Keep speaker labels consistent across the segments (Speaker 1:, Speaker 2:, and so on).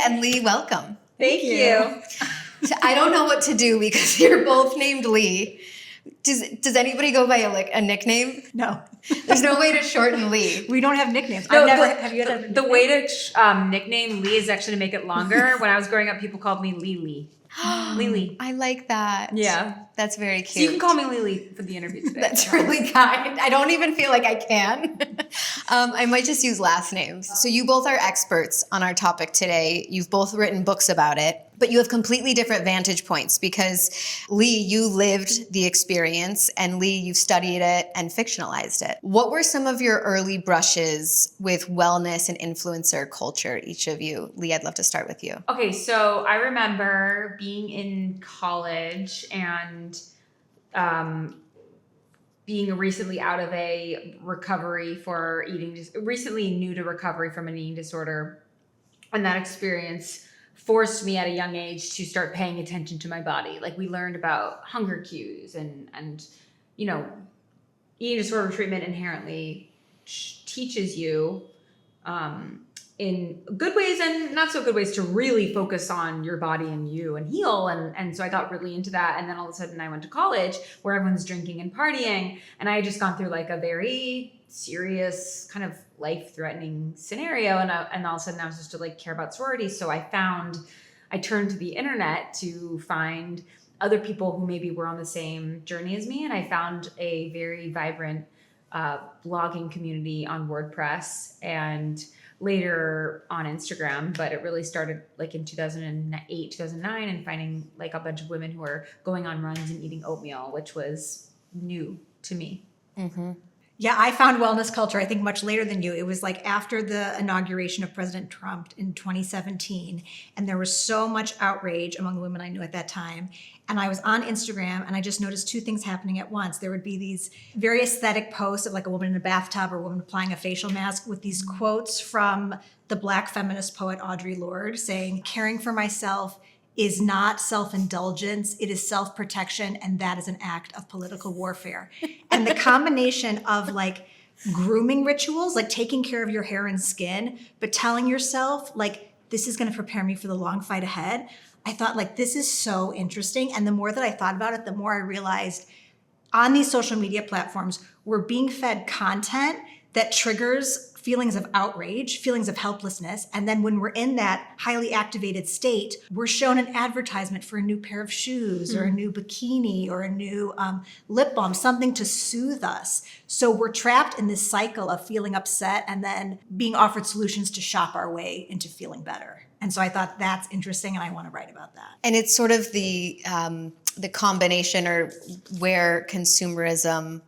Speaker 1: and Leigh, welcome.
Speaker 2: Thank you.
Speaker 1: I don't know what to do because you're both named Leigh. Does anybody go by a nickname?
Speaker 2: No.
Speaker 1: There's no way to shorten Leigh.
Speaker 2: We don't have nicknames.
Speaker 3: No,
Speaker 2: have you had
Speaker 3: the way to nickname Leigh is actually to make it longer. When I was growing up, people called me Leigh. Leigh.
Speaker 1: I like that.
Speaker 3: Yeah.
Speaker 1: That's very cute.
Speaker 3: So you can call me Leigh for the interview today.
Speaker 1: That's really kind. I don't even feel like I can. I might just use last names. So you both are experts on our topic today. You've both written books about it, but you have completely different vantage points because Leigh, you lived the experience, and Leigh, you've studied it and fictionalized it. What were some of your early brushes with wellness and influencer culture, each of you? Leigh, I'd love to start with you.
Speaker 3: Okay, so I remember being in college and being recently out of a recovery for recently new to recovery from an eating disorder. And that experience forced me at a young age to start paying attention to my body. Like, we learned about hunger cues and eating disorder treatment inherently teaches you in good ways and not so good ways to really focus on your body and you and heal. And so I got really into that. And then all of a sudden I went to college where everyone's drinking and partying. And I had just gone through like a very serious kind of life-threatening scenario. And all of a sudden I was just to like care about sorority. So I turned to the internet to find other people who maybe were on the same journey as me. And I found a very vibrant blogging community on WordPress and later on Instagram, but it really started like in 2008, 2009, and finding like a bunch of women who were going on runs and eating oatmeal, which was new to me.
Speaker 1: Mm-hmm.
Speaker 2: Yeah, I found wellness culture, I think, much later than you. It was like after the inauguration of President Trump in 2017. And there was so much outrage among the women I knew at that time. And I was on Instagram and I just noticed two things happening at once. There would be these very aesthetic posts of like a woman in a bathtub or a woman applying a facial mask with these quotes from the Black feminist poet Audre Lorde saying, "Caring for myself is not self-indulgence, it is self-protection, and that is an act of political warfare." And the combination of like grooming rituals, like taking care of your hair and skin, but telling yourself like, this is gonna prepare me for the long fight ahead. I thought like, this is so interesting. And the more that I thought about it, the more I realized on these social media platforms, we're being fed content that triggers feelings of outrage, feelings of helplessness. And then when we're in that highly activated state, we're shown an advertisement for a new pair of shoes or a new bikini or a new lip balm, something to soothe us. So we're trapped in this cycle of feeling upset and then being offered solutions to shop our way into feeling better. And so I thought that's interesting and I want to write about that.
Speaker 1: And it's sort of the combination or where consumerism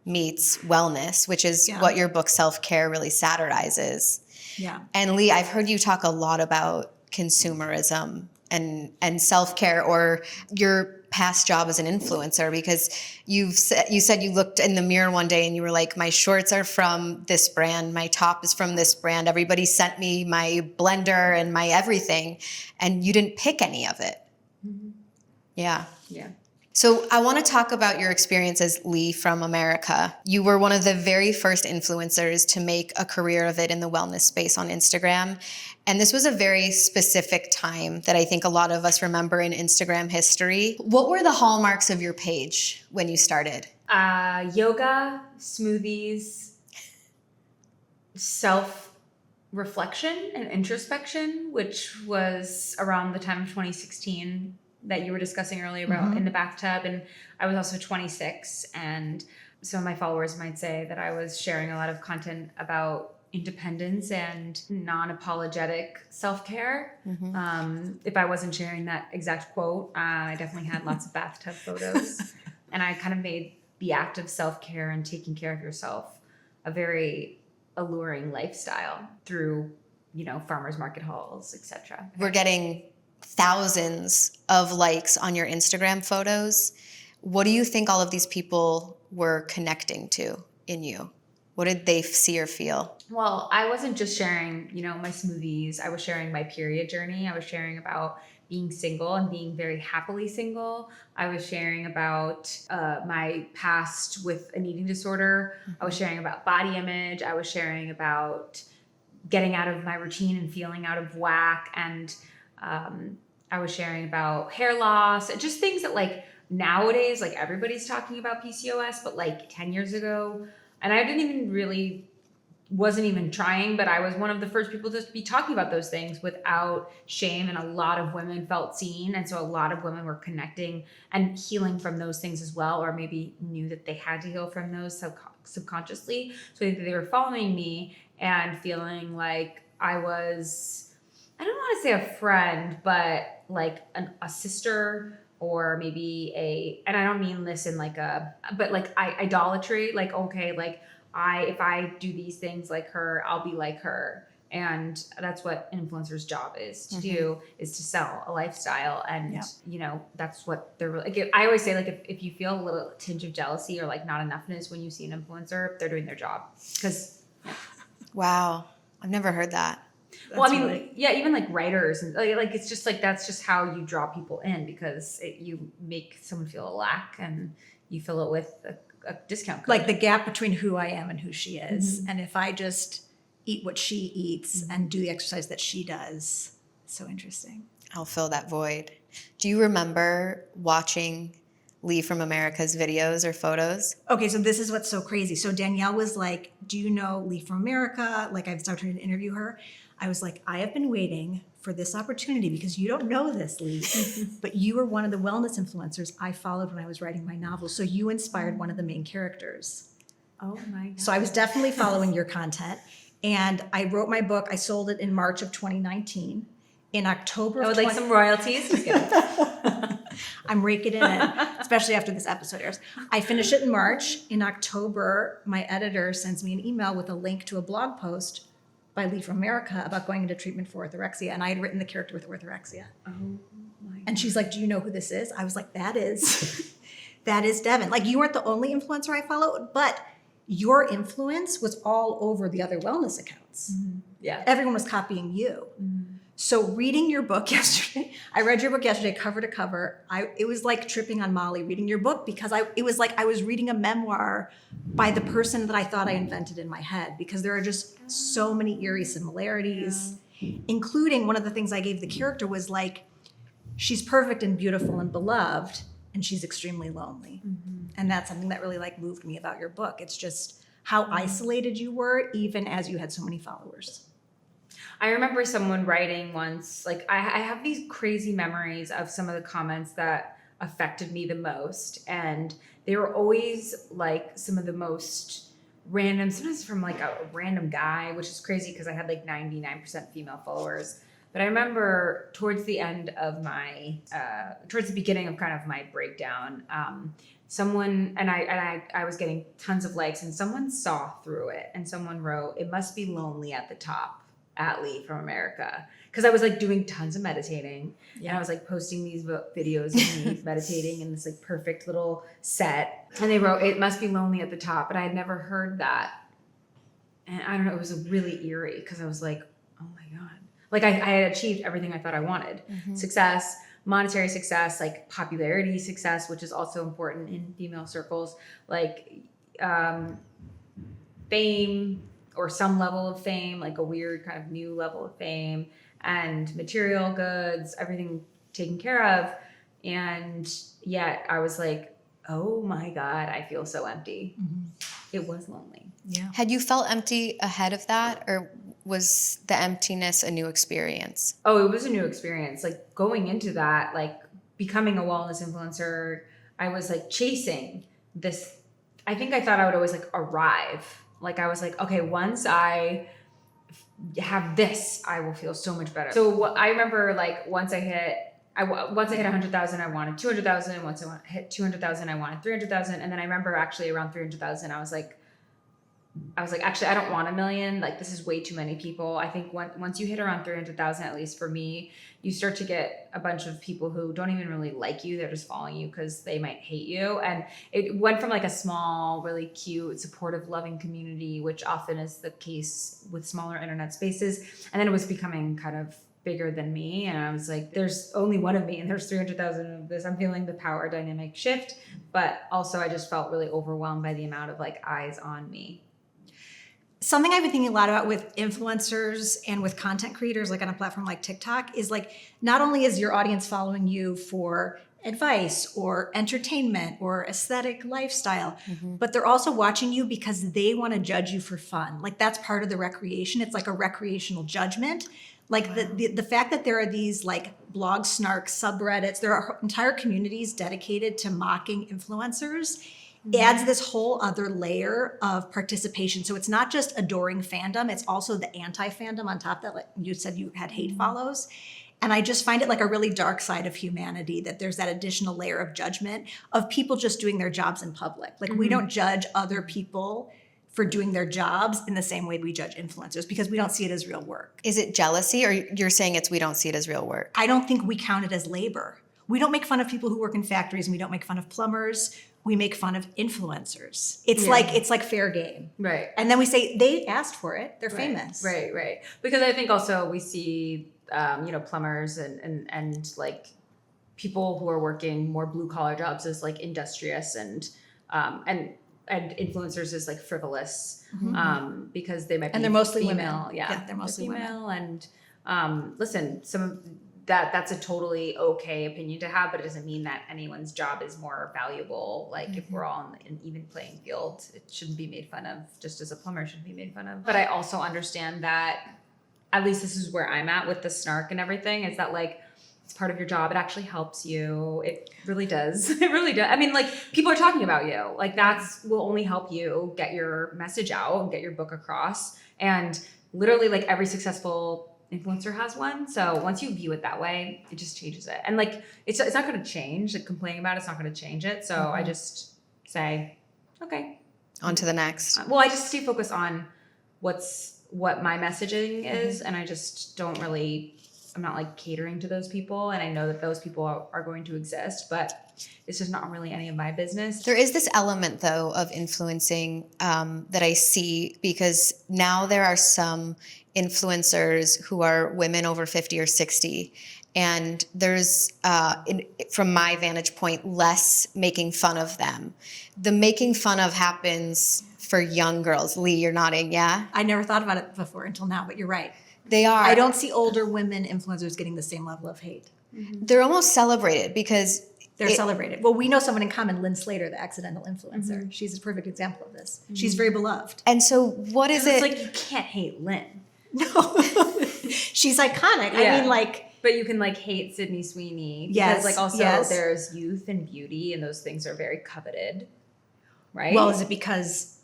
Speaker 1: meets wellness, which is what your book Self-Care really satirizes.
Speaker 2: Yeah.
Speaker 1: And Leigh, I've heard you talk a lot about consumerism and self-care, or your past job as an influencer, because you said you looked in the mirror one day and you were like, my shorts are from this brand, my top is from this brand, everybody sent me my blender and my everything, and you didn't pick any of it.
Speaker 3: Mm-hmm.
Speaker 1: Yeah.
Speaker 3: Yeah.
Speaker 1: So I want to talk about your experience as Leigh from America. You were one of the very first influencers to make a career of it in the wellness space on Instagram. And this was a very specific time that I think a lot of us remember in Instagram history. What were the hallmarks of your page when you started?
Speaker 3: Yoga, smoothies, self-reflection and introspection, which was around the time of 2016. That you were discussing earlier about in the bathtub. And I was also 26. And some of my followers might say that I was sharing a lot of content about independence and non-apologetic self-care. If I wasn't sharing that exact quote, I definitely had lots of bathtub photos. And I kind of made the act of self-care and taking care of yourself a very alluring lifestyle through, farmers market halls, etc.
Speaker 1: We're getting thousands of likes on your Instagram photos. What do you think all of these people were connecting to in you? What did they see or feel?
Speaker 3: Well, I wasn't just sharing, my smoothies. I was sharing my period journey. I was sharing about being single and being very happily single. I was sharing about my past with an eating disorder. I was sharing about body image. I was sharing about getting out of my routine and feeling out of whack. And I was sharing about hair loss, just things that like nowadays, like everybody's talking about PCOS, but like 10 years ago, and I wasn't even trying, but I was one of the first people to be talking about those things without shame. And a lot of women felt seen. And so a lot of women were connecting and healing from those things as well, or maybe knew that they had to heal from those subconsciously. So they were following me and feeling like I was, I don't want to say a friend, but like a sister, or maybe and I don't mean this in like but like idolatry, like, okay, like, if I do these things like her, I'll be like her. And that's what an influencer's job is to do, is to sell a lifestyle. And, you know, that's what they're like. I always say, like, if you feel a little tinge of jealousy or like not enoughness when you see an influencer, they're doing their job.
Speaker 1: Wow. I've never heard that.
Speaker 3: Well, I mean, even like writers and like it's just like, that's just how you draw people in, because you make someone feel a lack and you fill it with a discount code.
Speaker 2: Like the gap between who I am and who she is. And if I just eat what she eats and do the exercise that she does, so interesting.
Speaker 1: I'll fill that void. Do you remember watching Leigh from America's videos or photos?
Speaker 2: Okay, so this is what's so crazy. So Danielle was like, do you know Leigh from America? Like, I've started trying to interview her. I was like, I have been waiting for this opportunity because you don't know this, Leigh, but you were one of the wellness influencers I followed when I was writing my novel. So you inspired one of the main characters.
Speaker 3: Oh my God.
Speaker 2: So I was definitely following your content. And I wrote my book. I sold it in March of 2019. In October
Speaker 3: I would like some royalties. Just kidding.
Speaker 2: I'm raking it in, especially after this episode airs. I finish it in March. In October, my editor sends me an email with a link to a blog post by Leigh from America about going into treatment for orthorexia. And I had written the character with orthorexia.
Speaker 3: Oh my God.
Speaker 2: And she's like, do you know who this is? I was like, that is Devin. Like, you weren't the only influencer I followed, but your influence was all over the other wellness accounts.
Speaker 3: Yeah.
Speaker 2: Everyone was copying you. So reading your book yesterday, I read your book yesterday, cover to cover. It was like tripping on Molly reading your book, because it was like I was reading a memoir by the person that I thought I invented in my head, because there are just so many eerie similarities, including one of the things I gave the character was like, she's perfect and beautiful and beloved, and she's extremely lonely. And that's something that really like moved me about your book. It's just how isolated you were, even as you had so many followers.
Speaker 3: I remember someone writing once, like, I have these crazy memories of some of the comments that affected me the most. And they were always like some of the most random, sometimes from like a random guy, which is crazy because I had like 99% female followers. But I remember towards the end of my, towards the beginning of kind of my breakdown, someone, and I was getting tons of likes, and someone saw through it, and someone wrote, "It must be lonely at the top, at Leigh from America." Because I was like doing tons of meditating, and I was like posting these videos of me meditating in this like perfect little set. And they wrote, "It must be lonely at the top." But I had never heard that. And I don't know, it was really eerie, because I was like, oh my God. Like I had achieved everything I thought I wanted. Success, monetary success, like popularity success, which is also important in female circles, like fame, or some level of fame, like a weird kind of new level of fame, and material goods, everything taken care of. And yet I was like, oh my God, I feel so empty. It was lonely.
Speaker 2: Yeah.
Speaker 1: Had you felt empty ahead of that, or was the emptiness a new experience?
Speaker 3: Oh, it was a new experience. Like going into that, like becoming a wellness influencer, I was like chasing this. I think I thought I would always like arrive. Like I was like, okay, once I have this, I will feel so much better. So I remember like once I hit 100,000, I wanted 200,000. Once I hit 200,000, I wanted 300,000. And then I remember actually around 300,000, I was like, actually, I don't want 1 million. Like this is way too many people. I think once you hit around 300,000, at least for me, you start to get a bunch of people who don't even really like you. They're just following you because they might hate you. And it went from like a small, really cute, supportive, loving community, which often is the case with smaller internet spaces. And then it was becoming kind of bigger than me. And I was like, there's only one of me and there's 300,000 of this. I'm feeling the power dynamic shift. But also I just felt really overwhelmed by the amount of like eyes on me.
Speaker 2: something I've been thinking a lot about with influencers and with content creators, like on a platform like TikTok, is like, not only is your audience following you for advice or entertainment or aesthetic lifestyle, but they're also watching you because they want to judge you for fun. Like that's part of the recreation. It's like a recreational judgment. Like the fact that there are these like blog snark subreddits, there are entire communities dedicated to mocking influencers, adds this whole other layer of participation. So it's not just adoring fandom, it's also the anti-fandom on top of that. Like you said, you had hate follows. And I just find it like a really dark side of humanity that there's that additional layer of judgment of people just doing their jobs in public. Like we don't judge other people for doing their jobs in the same way we judge influencers because we don't see it as real work.
Speaker 1: Is it jealousy, or you're saying we don't see it as real work?
Speaker 2: I don't think we count it as labor. We don't make fun of people who work in factories, and we don't make fun of plumbers. We make fun of influencers. It's like fair game.
Speaker 3: Right.
Speaker 2: And then we say they asked for it. They're famous.
Speaker 3: Right. Because I think also we see plumbers and like people who are working more blue collar jobs as like industrious and influencers as like frivolous because they might be
Speaker 2: And they're mostly
Speaker 3: female.
Speaker 2: women.
Speaker 3: Yeah,
Speaker 2: they're mostly
Speaker 3: female. And listen, some of that's a totally okay opinion to have, but it doesn't mean that anyone's job is more valuable. Like if we're all on an even playing field, it shouldn't be made fun of, just as a plumber shouldn't be made fun of. But I also understand that, at least this is where I'm at with the snark and everything, is that like, it's part of your job. It actually helps you. It really does. It really does. I mean, like people are talking about you. Like that's will only help you get your message out and get your book across. And literally like every successful influencer has one. So once you view it that way, it just changes it. And like, it's not going to change. Like complaining about it's not going to change it. So I just say, okay.
Speaker 1: On to the next.
Speaker 3: Well, I just stay focused on what my messaging is. And I just don't really, I'm not like catering to those people. And I know that those people are going to exist, but it's just not really any of my business.
Speaker 1: There is this element, though, of influencing that I see, because now there are some influencers who are women over 50 or 60. And there's, from my vantage point, less making fun of them. The making fun of happens for young girls. Leigh, you're nodding, yeah?
Speaker 2: I never thought about it before until now, but you're right.
Speaker 1: They are.
Speaker 2: I don't see older women influencers getting the same level of hate.
Speaker 1: They're almost celebrated because
Speaker 2: They're celebrated. Well, we know someone in common, Lynn Slater, the accidental influencer. She's a perfect example of this. She's very beloved.
Speaker 1: And so what is it?
Speaker 3: It's like you can't hate Lynn.
Speaker 2: No, she's iconic.
Speaker 3: Yeah.
Speaker 2: I mean, like,
Speaker 3: but you can like hate Sydney Sweeney.
Speaker 2: Yes,
Speaker 3: Because like also
Speaker 2: yes.
Speaker 3: there's youth and beauty, and those things are very coveted, right?
Speaker 2: well, is it because,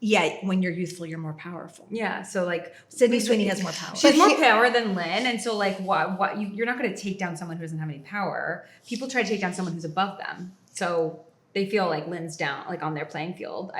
Speaker 2: when you're youthful, you're more powerful?
Speaker 3: yeah. So like
Speaker 2: Sydney Sweeney has more power.
Speaker 3: She has more power than Lynn, and so like you're not going to take down someone who doesn't have any power. People try to take down someone who's above them, so they feel like Lynn's down, like on their playing field.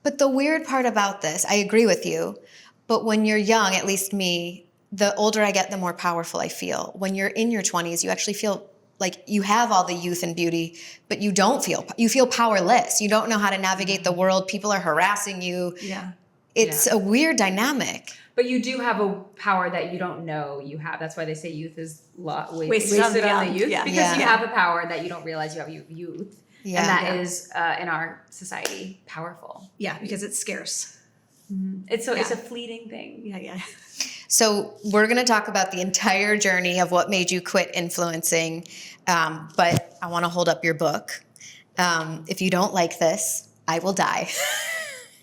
Speaker 1: But the weird part about this, I agree with you, but when you're young, at least me, the older I get, the more powerful I feel. When you're in your 20s, you actually feel like you have all the youth and beauty, but you feel powerless. You don't know how to navigate the world. People are harassing you.
Speaker 2: Yeah.
Speaker 1: It's a weird dynamic.
Speaker 3: But you do have a power that you don't know you have. That's why they say youth is
Speaker 2: Wasted on the young.
Speaker 3: youth,
Speaker 2: Yeah.
Speaker 3: because you have a power that you don't realize you have. Youth,
Speaker 1: Yeah.
Speaker 3: and that is in our society powerful.
Speaker 2: Yeah, because it's scarce.
Speaker 3: It's a fleeting thing.
Speaker 2: Yeah.
Speaker 1: So we're going to talk about the entire journey of what made you quit influencing, but I want to hold up your book. If you don't like this, I will die.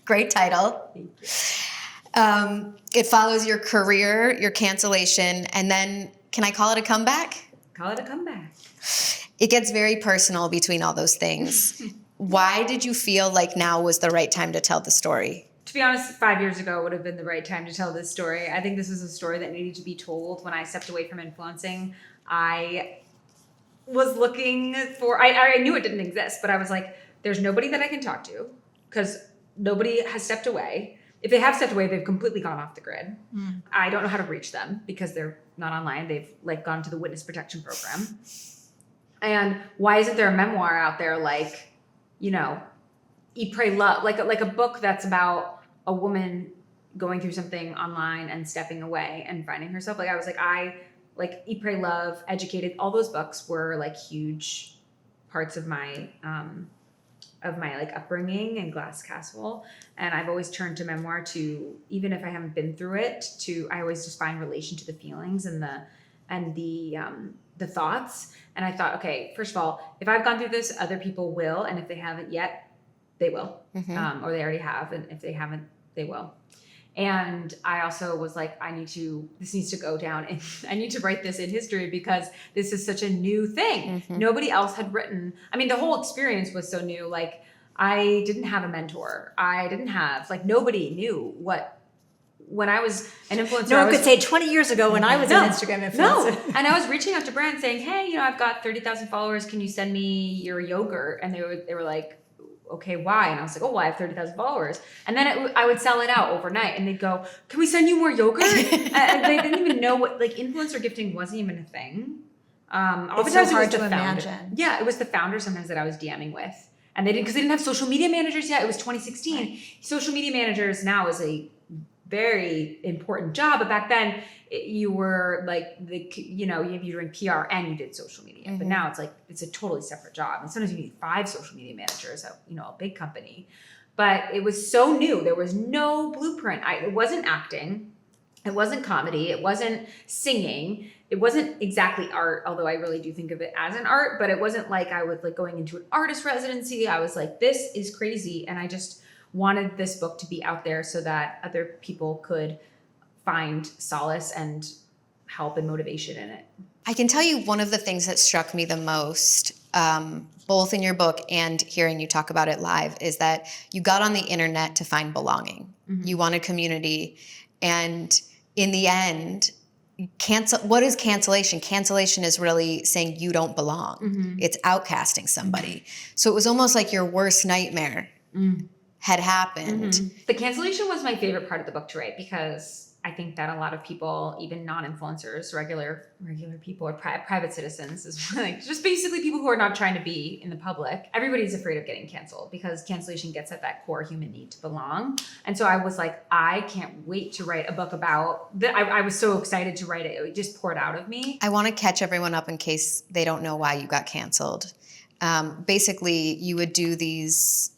Speaker 1: Great title.
Speaker 3: Thank you.
Speaker 1: It follows your career, your cancellation, and then, can I call it a comeback?
Speaker 3: Call it a comeback.
Speaker 1: It gets very personal between all those things. Why did you feel like now was the right time to tell the story?
Speaker 3: To be honest, 5 years ago would have been the right time to tell this story. I think this was a story that needed to be told. When I stepped away from influencing, I was looking for, I knew it didn't exist, but I was like, there's nobody that I can talk to because nobody has stepped away. If they have stepped away, they've completely gone off the grid. I don't know how to reach them because they're not online. They've like gone to the witness protection program. And why isn't there a memoir out there like, Eat, Pray, Love, like a book that's about a woman going through something online and stepping away and finding herself? Like I was like Eat, Pray, Love, Educated, all those books were like huge parts of my my like upbringing in Glass Castle. And I've always turned to memoir to, even if I haven't been through it, I always just find relation to the feelings and the thoughts. And I thought, okay, first of all, if I've gone through this, other people will. And if they haven't yet, they will. Or they already have. And if they haven't, they will. And I also was like, this needs to go down, and I need to write this in history because this is such a new thing. Nobody else had written. I mean, the whole experience was so new. Like, I didn't have a mentor. I didn't have, like, nobody knew when I was an influencer.
Speaker 2: No one could say 20 years ago when I was an Instagram influencer.
Speaker 3: No. And I was reaching out to brands saying, hey, I've got 30,000 followers. Can you send me your yogurt? And they were like, okay, why? And I was like, oh, well, I have 30,000 followers. And then I would sell it out overnight, and they'd go, can we send you more yogurt? And they didn't even know what, like, influencer gifting wasn't even a thing.
Speaker 2: It's so hard to imagine.
Speaker 3: Yeah, it was the founders sometimes that I was DMing with. And because they didn't have social media managers yet. It was 2016. Right. Social media managers now is a very important job, but back then you were like you're doing PR and you did social media. But now it's a totally separate job, and sometimes you need 5 social media managers at a big company. But it was so new. There was no blueprint. It wasn't acting, it wasn't comedy, it wasn't singing, it wasn't exactly art, although I really do think of it as an art. But it wasn't like I was like going into an artist residency. I was like, this is crazy, and I just wanted this book to be out there so that other people could find solace and help and motivation in it.
Speaker 1: I can tell you one of the things that struck me the most, both in your book and hearing you talk about it live, is that you got on the internet to find belonging. You wanted community. And in the end, what is cancellation? Cancellation is really saying you don't belong. It's outcasting somebody. So it was almost like your worst nightmare had happened.
Speaker 3: The cancellation was my favorite part of the book to write, because I think that a lot of people, even non-influencers, regular people or private citizens, is like just basically people who are not trying to be in the public. Everybody's afraid of getting canceled because cancellation gets at that core human need to belong. And so I was like, I can't wait to write a book about that. I was so excited to write it. It just poured out of me.
Speaker 1: I want to catch everyone up in case they don't know why you got canceled. Basically, you would do these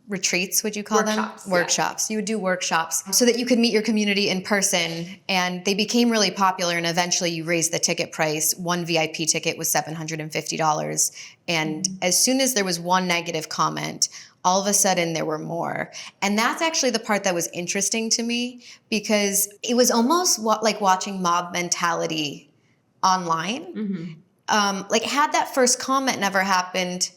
Speaker 1: retreats, would you call
Speaker 3: Workshops,
Speaker 1: them? Workshops. You would do workshops so that you could meet your community in person. And they became really popular. And eventually you raised the ticket price. One VIP ticket was $750. And as soon as there was one negative comment, all of a sudden there were more. And that's actually the part that was interesting to me, because it was almost like watching mob mentality online. Like, had that first comment never happened,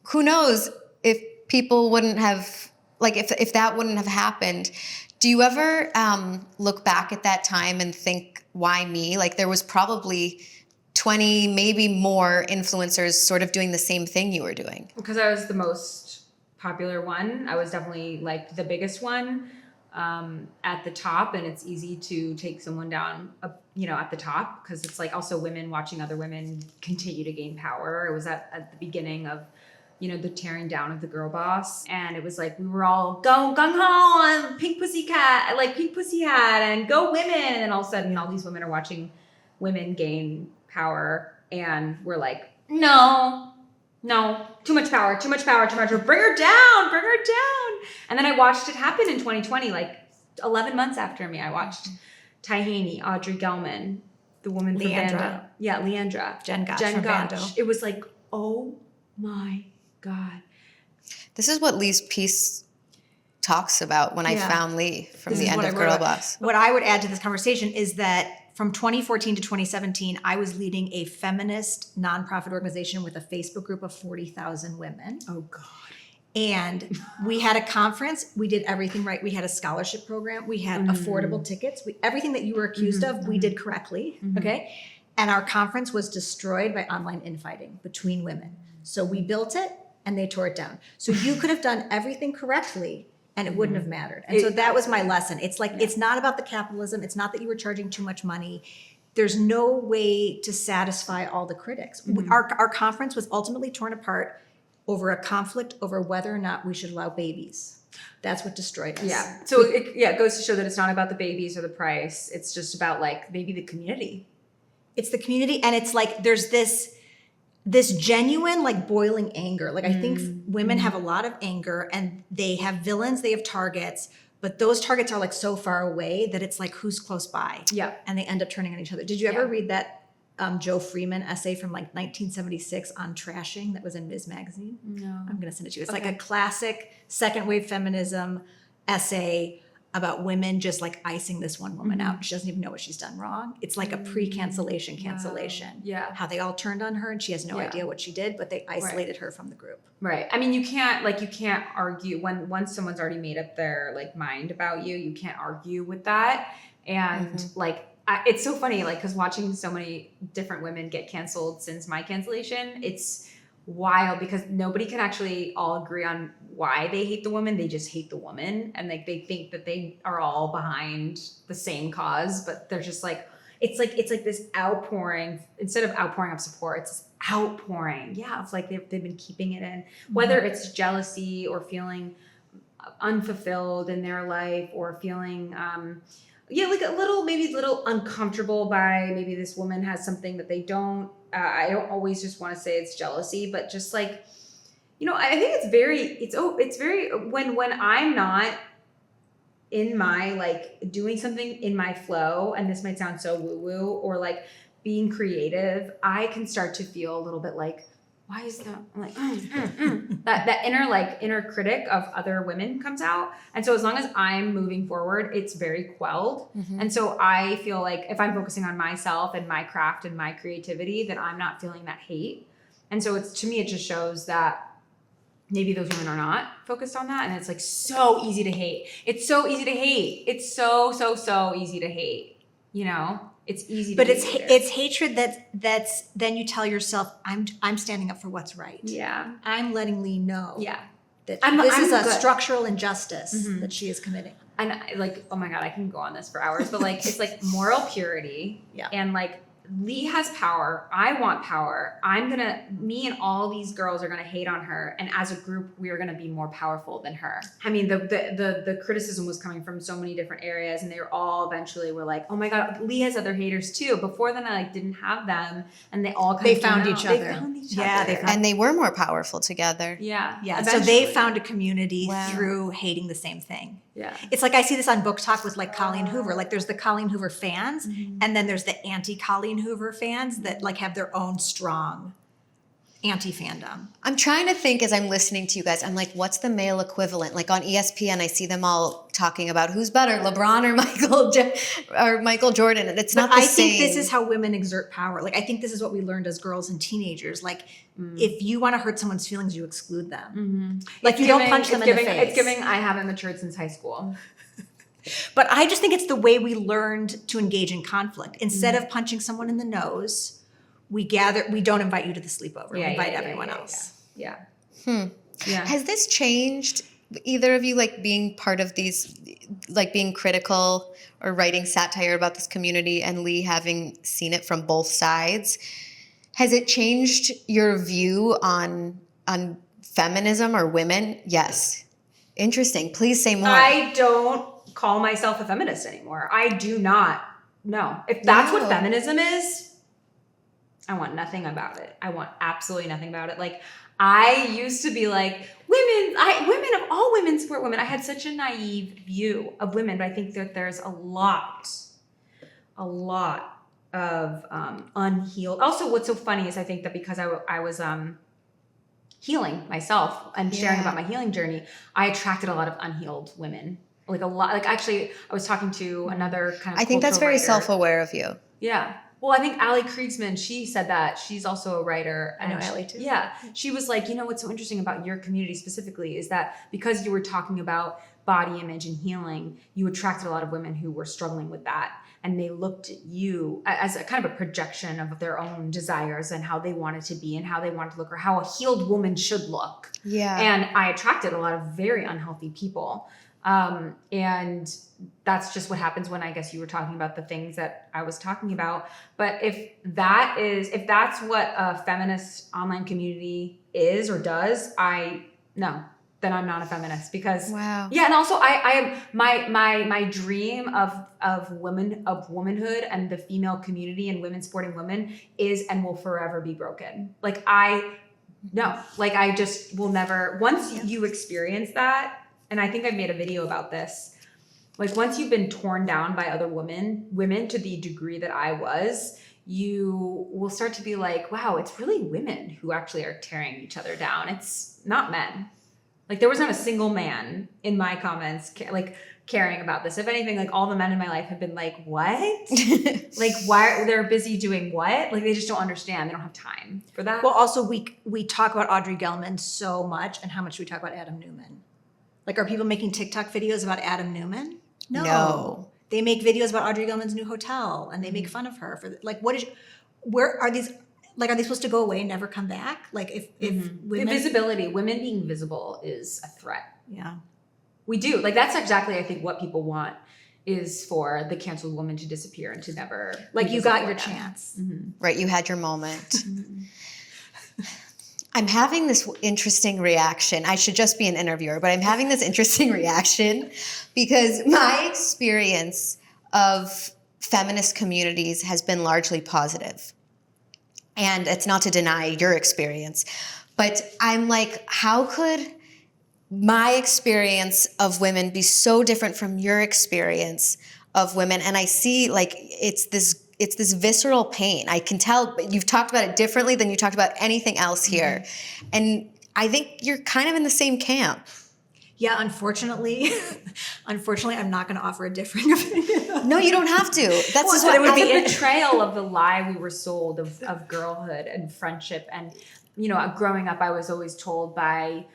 Speaker 1: who knows if people wouldn't have, like, if that wouldn't have happened. Do you ever look back at that time and think, why me? Like, there was probably 20, maybe more influencers sort of doing the same thing you were doing.
Speaker 3: Because I was the most popular one. I was definitely like the biggest one at the top, and it's easy to take someone down, at the top, because it's like also women watching other women continue to gain power. It was at the beginning of the tearing down of the girl boss. And it was like, we were all gung ho and pink pussy hat and go women. And then all of a sudden, all these women are watching women gain power. And we're like, no, too much power. Bring her down. And then I watched it happen in 2020, like 11 months after me. I watched Ty Haney, Audrey Gelman, the woman from Bando. Yeah, Leandra.
Speaker 2: Jen Gotch.
Speaker 3: It was like, oh my God.
Speaker 1: This is what Leigh's piece talks about when I found Leigh from the end of Girl Boss.
Speaker 2: What I would add to this conversation is that from 2014 to 2017, I was leading a feminist nonprofit organization with a Facebook group of 40,000 women.
Speaker 3: Oh God.
Speaker 2: And we had a conference. We did everything right. We had a scholarship program. We had affordable tickets. Everything that you were accused of, we did correctly. Okay. And our conference was destroyed by online infighting between women. So we built it and they tore it down. So you could have done everything correctly and it wouldn't have mattered. And so that was my lesson. It's like, it's not about the capitalism. It's not that you were charging too much money. There's no way to satisfy all the critics. Our conference was ultimately torn apart over a conflict over whether or not we should allow babies. That's what destroyed us.
Speaker 3: Yeah. So it goes to show that it's not about the babies or the price. It's just about like maybe the community.
Speaker 2: It's the community. And it's like, there's this this genuine like boiling anger. Like I think women have a lot of anger and they have villains, they have targets, but those targets are like so far away that it's like who's close by.
Speaker 3: Yeah.
Speaker 2: And they end up turning on each other. Did you ever read that Joe Freeman essay from like 1976 on trashing that was in Ms. Magazine?
Speaker 3: No.
Speaker 2: I'm going to send it to you. It's like a classic second wave feminism essay about women just like icing this one woman out. She doesn't even know what she's done wrong. It's like a pre-cancellation cancellation.
Speaker 3: Wow. Yeah.
Speaker 2: How they all turned on her and she has no idea what she did, but they isolated her from the group.
Speaker 3: Right. I mean, you can't argue once someone's already made up their like mind about you, you can't argue with that. And it's so funny, like, because watching so many different women get canceled since my cancellation, it's wild because nobody can actually all agree on why they hate the woman. They just hate the woman, and like they think that they are all behind the same cause, but they're just like it's like this outpouring instead of outpouring of support. It's this outpouring, it's like they've been keeping it in, whether it's jealousy or feeling unfulfilled in their life or feeling like a little uncomfortable by maybe this woman has something that they don't. I don't always just want to say it's jealousy, but just like, I think it's very, when I'm not in my, like doing something in my flow, and this might sound so woo woo, or like being creative, I can start to feel a little bit like, why is that? I'm like, that inner critic of other women comes out. And so as long as I'm moving forward, it's very quelled. And so I feel like if I'm focusing on myself and my craft and my creativity, then I'm not feeling that hate. And so to me, it just shows that maybe those women are not focused on that. And it's like so easy to hate. It's so easy to hate. It's so easy to hate, It's easy to
Speaker 2: But it's hatred that's then you tell yourself, I'm standing up for what's right.
Speaker 3: Yeah.
Speaker 2: I'm letting Leigh know.
Speaker 3: Yeah.
Speaker 2: That
Speaker 3: I'm
Speaker 2: this is a
Speaker 3: good.
Speaker 2: structural injustice that she is committing.
Speaker 3: And like, oh my God, I can go on this for hours, but like, it's like moral purity.
Speaker 2: Yeah.
Speaker 3: And like, Leigh has power. I want power. Me and all these girls are going to hate on her. And as a group, we are going to be more powerful than her. I mean, the criticism was coming from so many different areas, and they were all eventually were like, oh my God, Leigh has other haters too. Before then, I like didn't have them, and they all
Speaker 2: They found each other.
Speaker 1: And they were more powerful together.
Speaker 3: Yeah.
Speaker 2: Yeah.
Speaker 3: Eventually.
Speaker 2: So they found a community through hating the same thing.
Speaker 3: Yeah.
Speaker 2: It's like I see this on Book Talk with like Colleen Hoover. Like there's the Colleen Hoover fans, and then there's the anti-Colleen Hoover fans that like have their own strong anti-fandom.
Speaker 1: I'm trying to think as I'm listening to you guys, I'm like, what's the male equivalent? Like on ESPN, I see them all talking about who's better, LeBron or Michael Jordan. And it's not the same.
Speaker 2: I think this is how women exert power. Like I think this is what we learned as girls and teenagers. Like if you want to hurt someone's feelings, you exclude them. Like you don't punch them in the face.
Speaker 3: It's giving, I haven't matured since high school.
Speaker 2: But I just think it's the way we learned to engage in conflict. Instead of punching someone in the nose, we don't invite you to the sleepover. We invite everyone else.
Speaker 3: Yeah.
Speaker 1: Yeah. Has this changed, either of you, like being part of these, like being critical or writing satire about this community, and Leigh having seen it from both sides? Has it changed your view on feminism or women? Yes. Interesting. Please say more.
Speaker 3: I don't call myself a feminist anymore. I do not. No. If that's what feminism is, I want nothing about it. I want absolutely nothing about it. Like I used to be like, women of all women support women. I had such a naive view of women, but I think that there's a lot of unhealed. Also, what's so funny is I think that because I was healing myself and sharing about my healing journey, I attracted a lot of unhealed women. Like a lot. Like actually, I was talking to another kind of.
Speaker 1: I think that's very
Speaker 3: writer.
Speaker 1: self-aware of you.
Speaker 3: Yeah. Well, I think Allie Kriegsman, she said that. She's also a writer.
Speaker 2: I know Allie too.
Speaker 3: Yeah. She was like, what's so interesting about your community specifically is that because you were talking about body image and healing, you attracted a lot of women who were struggling with that. And they looked at you as a kind of a projection of their own desires and how they wanted to be and how they wanted to look, or how a healed woman should look.
Speaker 1: Yeah.
Speaker 3: And I attracted a lot of very unhealthy people. And that's just what happens when I guess you were talking about the things that I was talking about. But if that's what a feminist online community is or does, no, then I'm not a feminist, because
Speaker 1: Wow.
Speaker 3: yeah. And also I am my dream of womanhood and the female community and women supporting women is and will forever be broken. Like I just will never, once you experience that, and I think I made a video about this, like once you've been torn down by other women to the degree that I was, you will start to be like, wow, it's really women who actually are tearing each other down. It's not men. Like there was not a single man in my comments caring about this. If anything, like all the men in my life have been like, what? Like why they're busy doing what? Like they just don't understand. They don't have time for that.
Speaker 2: Well, also we talk about Audrey Gelman so much, and how much we talk about Adam Newman. Like, are people making TikTok videos about Adam Newman? No. They make videos about Audrey Gelman's new hotel, and they make fun of her for like, where are these? Like, are they supposed to go away and never come back? Like, if women,
Speaker 3: the visibility, women being visible is a threat.
Speaker 2: Yeah,
Speaker 3: we do. Like, that's exactly, I think, what people want is for the canceled woman to disappear and to never.
Speaker 2: Like, you got your chance.
Speaker 1: Mm-hmm. Right, you had your moment. I'm having this interesting reaction. I should just be an interviewer, but I'm having this interesting reaction because my experience of feminist communities has been largely positive. And it's not to deny your experience, but I'm like, how could my experience of women be so different from your experience of women? And I see like it's this visceral pain. I can tell you've talked about it differently than you talked about anything else here. Mm-hmm. And I think you're kind of in the same camp.
Speaker 2: Yeah, unfortunately, I'm not going to offer a differing opinion.
Speaker 1: No, you don't have to. That's just
Speaker 3: what
Speaker 1: what
Speaker 3: it would be. A betrayal of the lie we were sold of girlhood and friendship. And, you know, growing up, I was always told by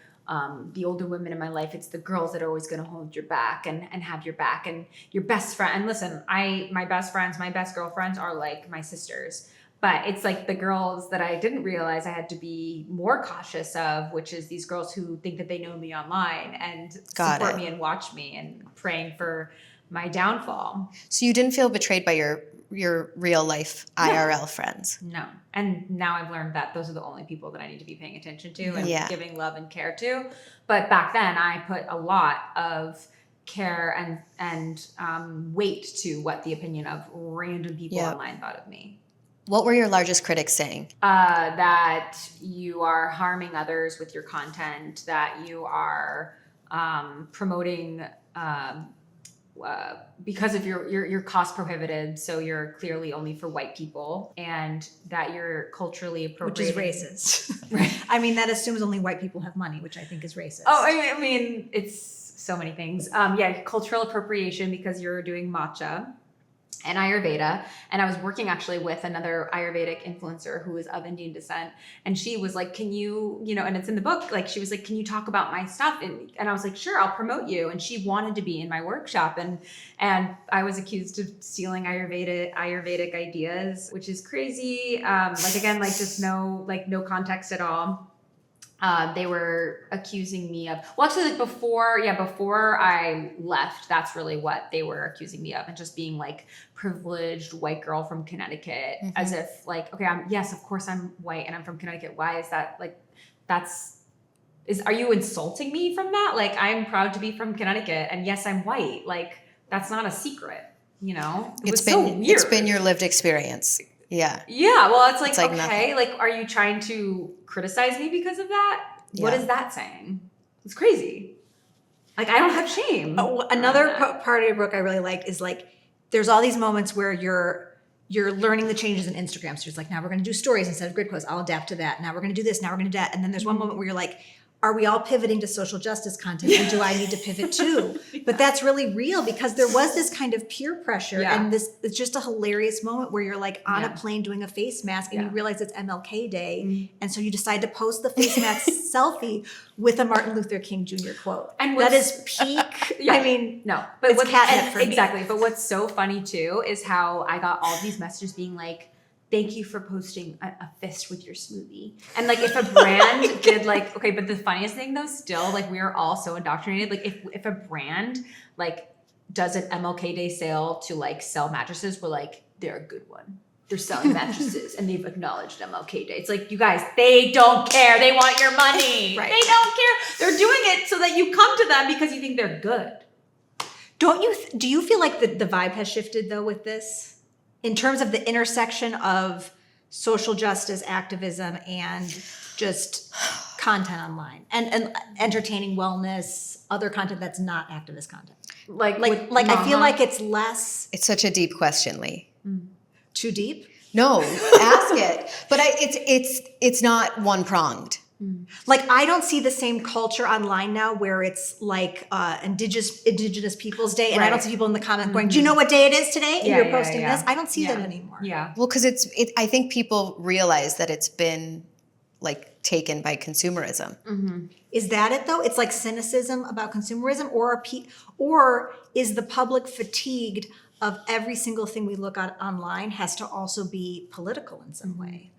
Speaker 3: the older women in my life, it's the girls that are always going to hold your back and have your back and your best friend. And listen, my best friends, my best girlfriends are like my sisters. But it's like the girls that I didn't realize I had to be more cautious of, which is these girls who think that they know me online and support me and watch me and praying for my downfall.
Speaker 1: So you didn't feel betrayed by your real life IRL friends?
Speaker 3: No. And now I've learned that those are the only people that I need to be paying attention to and giving love and care to. But back then I put a lot of care and weight to what the opinion of random people online thought of me.
Speaker 1: What were your largest critics saying?
Speaker 3: That you are harming others with your content, that you are promoting because of your cost prohibited, so you're clearly only for white people, and that you're culturally appropriating.
Speaker 2: Which is racist. Right. I mean, that assumes only white people have money, which I think is racist.
Speaker 3: Oh, I mean, it's so many things. Cultural appropriation because you're doing matcha and Ayurveda. And I was working actually with another Ayurvedic influencer who is of Indian descent. And she was like, can you, and it's in the book, like, she was like, can you talk about my stuff? And I was like, sure, I'll promote you. And she wanted to be in my workshop. And I was accused of stealing Ayurvedic ideas, which is crazy. Just no context at all. They were accusing me of, before I left, that's really what they were accusing me of, and just being like privileged white girl from Connecticut, as if like, okay, of course I'm white and I'm from Connecticut. Why is that? Like, are you insulting me from that? Like, I'm proud to be from Connecticut and yes, I'm white. Like, that's not a secret, It's so weird.
Speaker 1: It's been your lived experience. Yeah.
Speaker 3: Yeah. Well, it's like okay,
Speaker 1: nothing.
Speaker 3: Like, are you trying to criticize me because of that? Yeah. What is that saying? It's crazy. Like, I don't have shame.
Speaker 2: Another part of your book I really liked is like, there's all these moments where you're learning the changes in Instagram. So it's like, now we're going to do stories instead of grid posts. I'll adapt to that. Now we're going to do this. Now we're going to do that. And then there's one moment where you're like, are we all pivoting to social justice content? And do I need to pivot too? But that's really real because there was this kind of peer pressure and it's just a hilarious moment where you're like on a plane doing a face mask and you realize it's MLK Day. And so you decide to post the face mask selfie with a Martin Luther King Jr. quote. And that is peak. I mean,
Speaker 3: no, but
Speaker 2: it's catnip for me.
Speaker 3: Exactly. But what's so funny too is how I got all these messages being like, thank you for posting a fist with your smoothie. And like, if a brand did like, okay, but the funniest thing though, still, like, we are all so indoctrinated. Like, if a brand like does an MLK Day sale to like sell mattresses, we're like, they're a good one. they're selling mattresses and they've acknowledged MLK Day. It's like, you guys, they don't care. They want your money.
Speaker 2: Right.
Speaker 3: They don't care. They're doing it so that you come to them because you think they're good.
Speaker 2: Do you feel like the vibe has shifted though with this in terms of the intersection of social justice, activism, and just content online and entertaining wellness, other content that's not activist content? Like I feel like it's less
Speaker 1: It's such a deep question, Leigh.
Speaker 2: too deep.
Speaker 1: No, ask it. But it's not one pronged.
Speaker 2: Like I don't see the same culture online now where it's like Indigenous Peoples Day, and I don't see people in the comments going, "Do you know what day it is today?" And you're posting this. I don't see that anymore.
Speaker 3: Yeah.
Speaker 1: Well, because I think people realize that it's been like taken by consumerism.
Speaker 2: Is that it though? It's like cynicism about consumerism, or is the public fatigued of every single thing we look at online has to also be political in some way?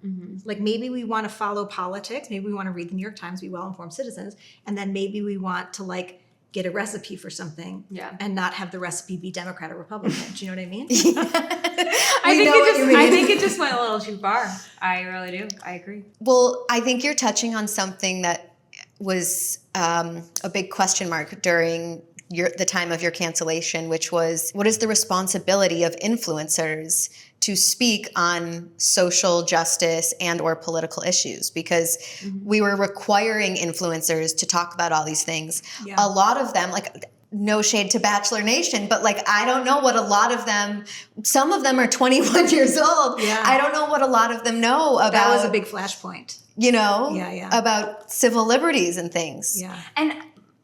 Speaker 2: Like maybe we want to follow politics, maybe we want to read the New York Times, be well-informed citizens, and then maybe we want to like get a recipe for something and not have the recipe be Democrat or Republican. Do you know what I mean?
Speaker 3: I think it just went a little too far. I really do. I agree.
Speaker 1: Well, I think you're touching on something that was a big question mark during the time of your cancellation, which was, what is the responsibility of influencers to speak on social justice and or political issues? Because we were requiring influencers to talk about all these things. A lot of them, like, no shade to Bachelor Nation, but like, I don't know what a lot of them, some of them are 21 years old. I don't know what a lot of them know about.
Speaker 2: That was a big flashpoint.
Speaker 1: You know, about civil liberties and things.
Speaker 3: And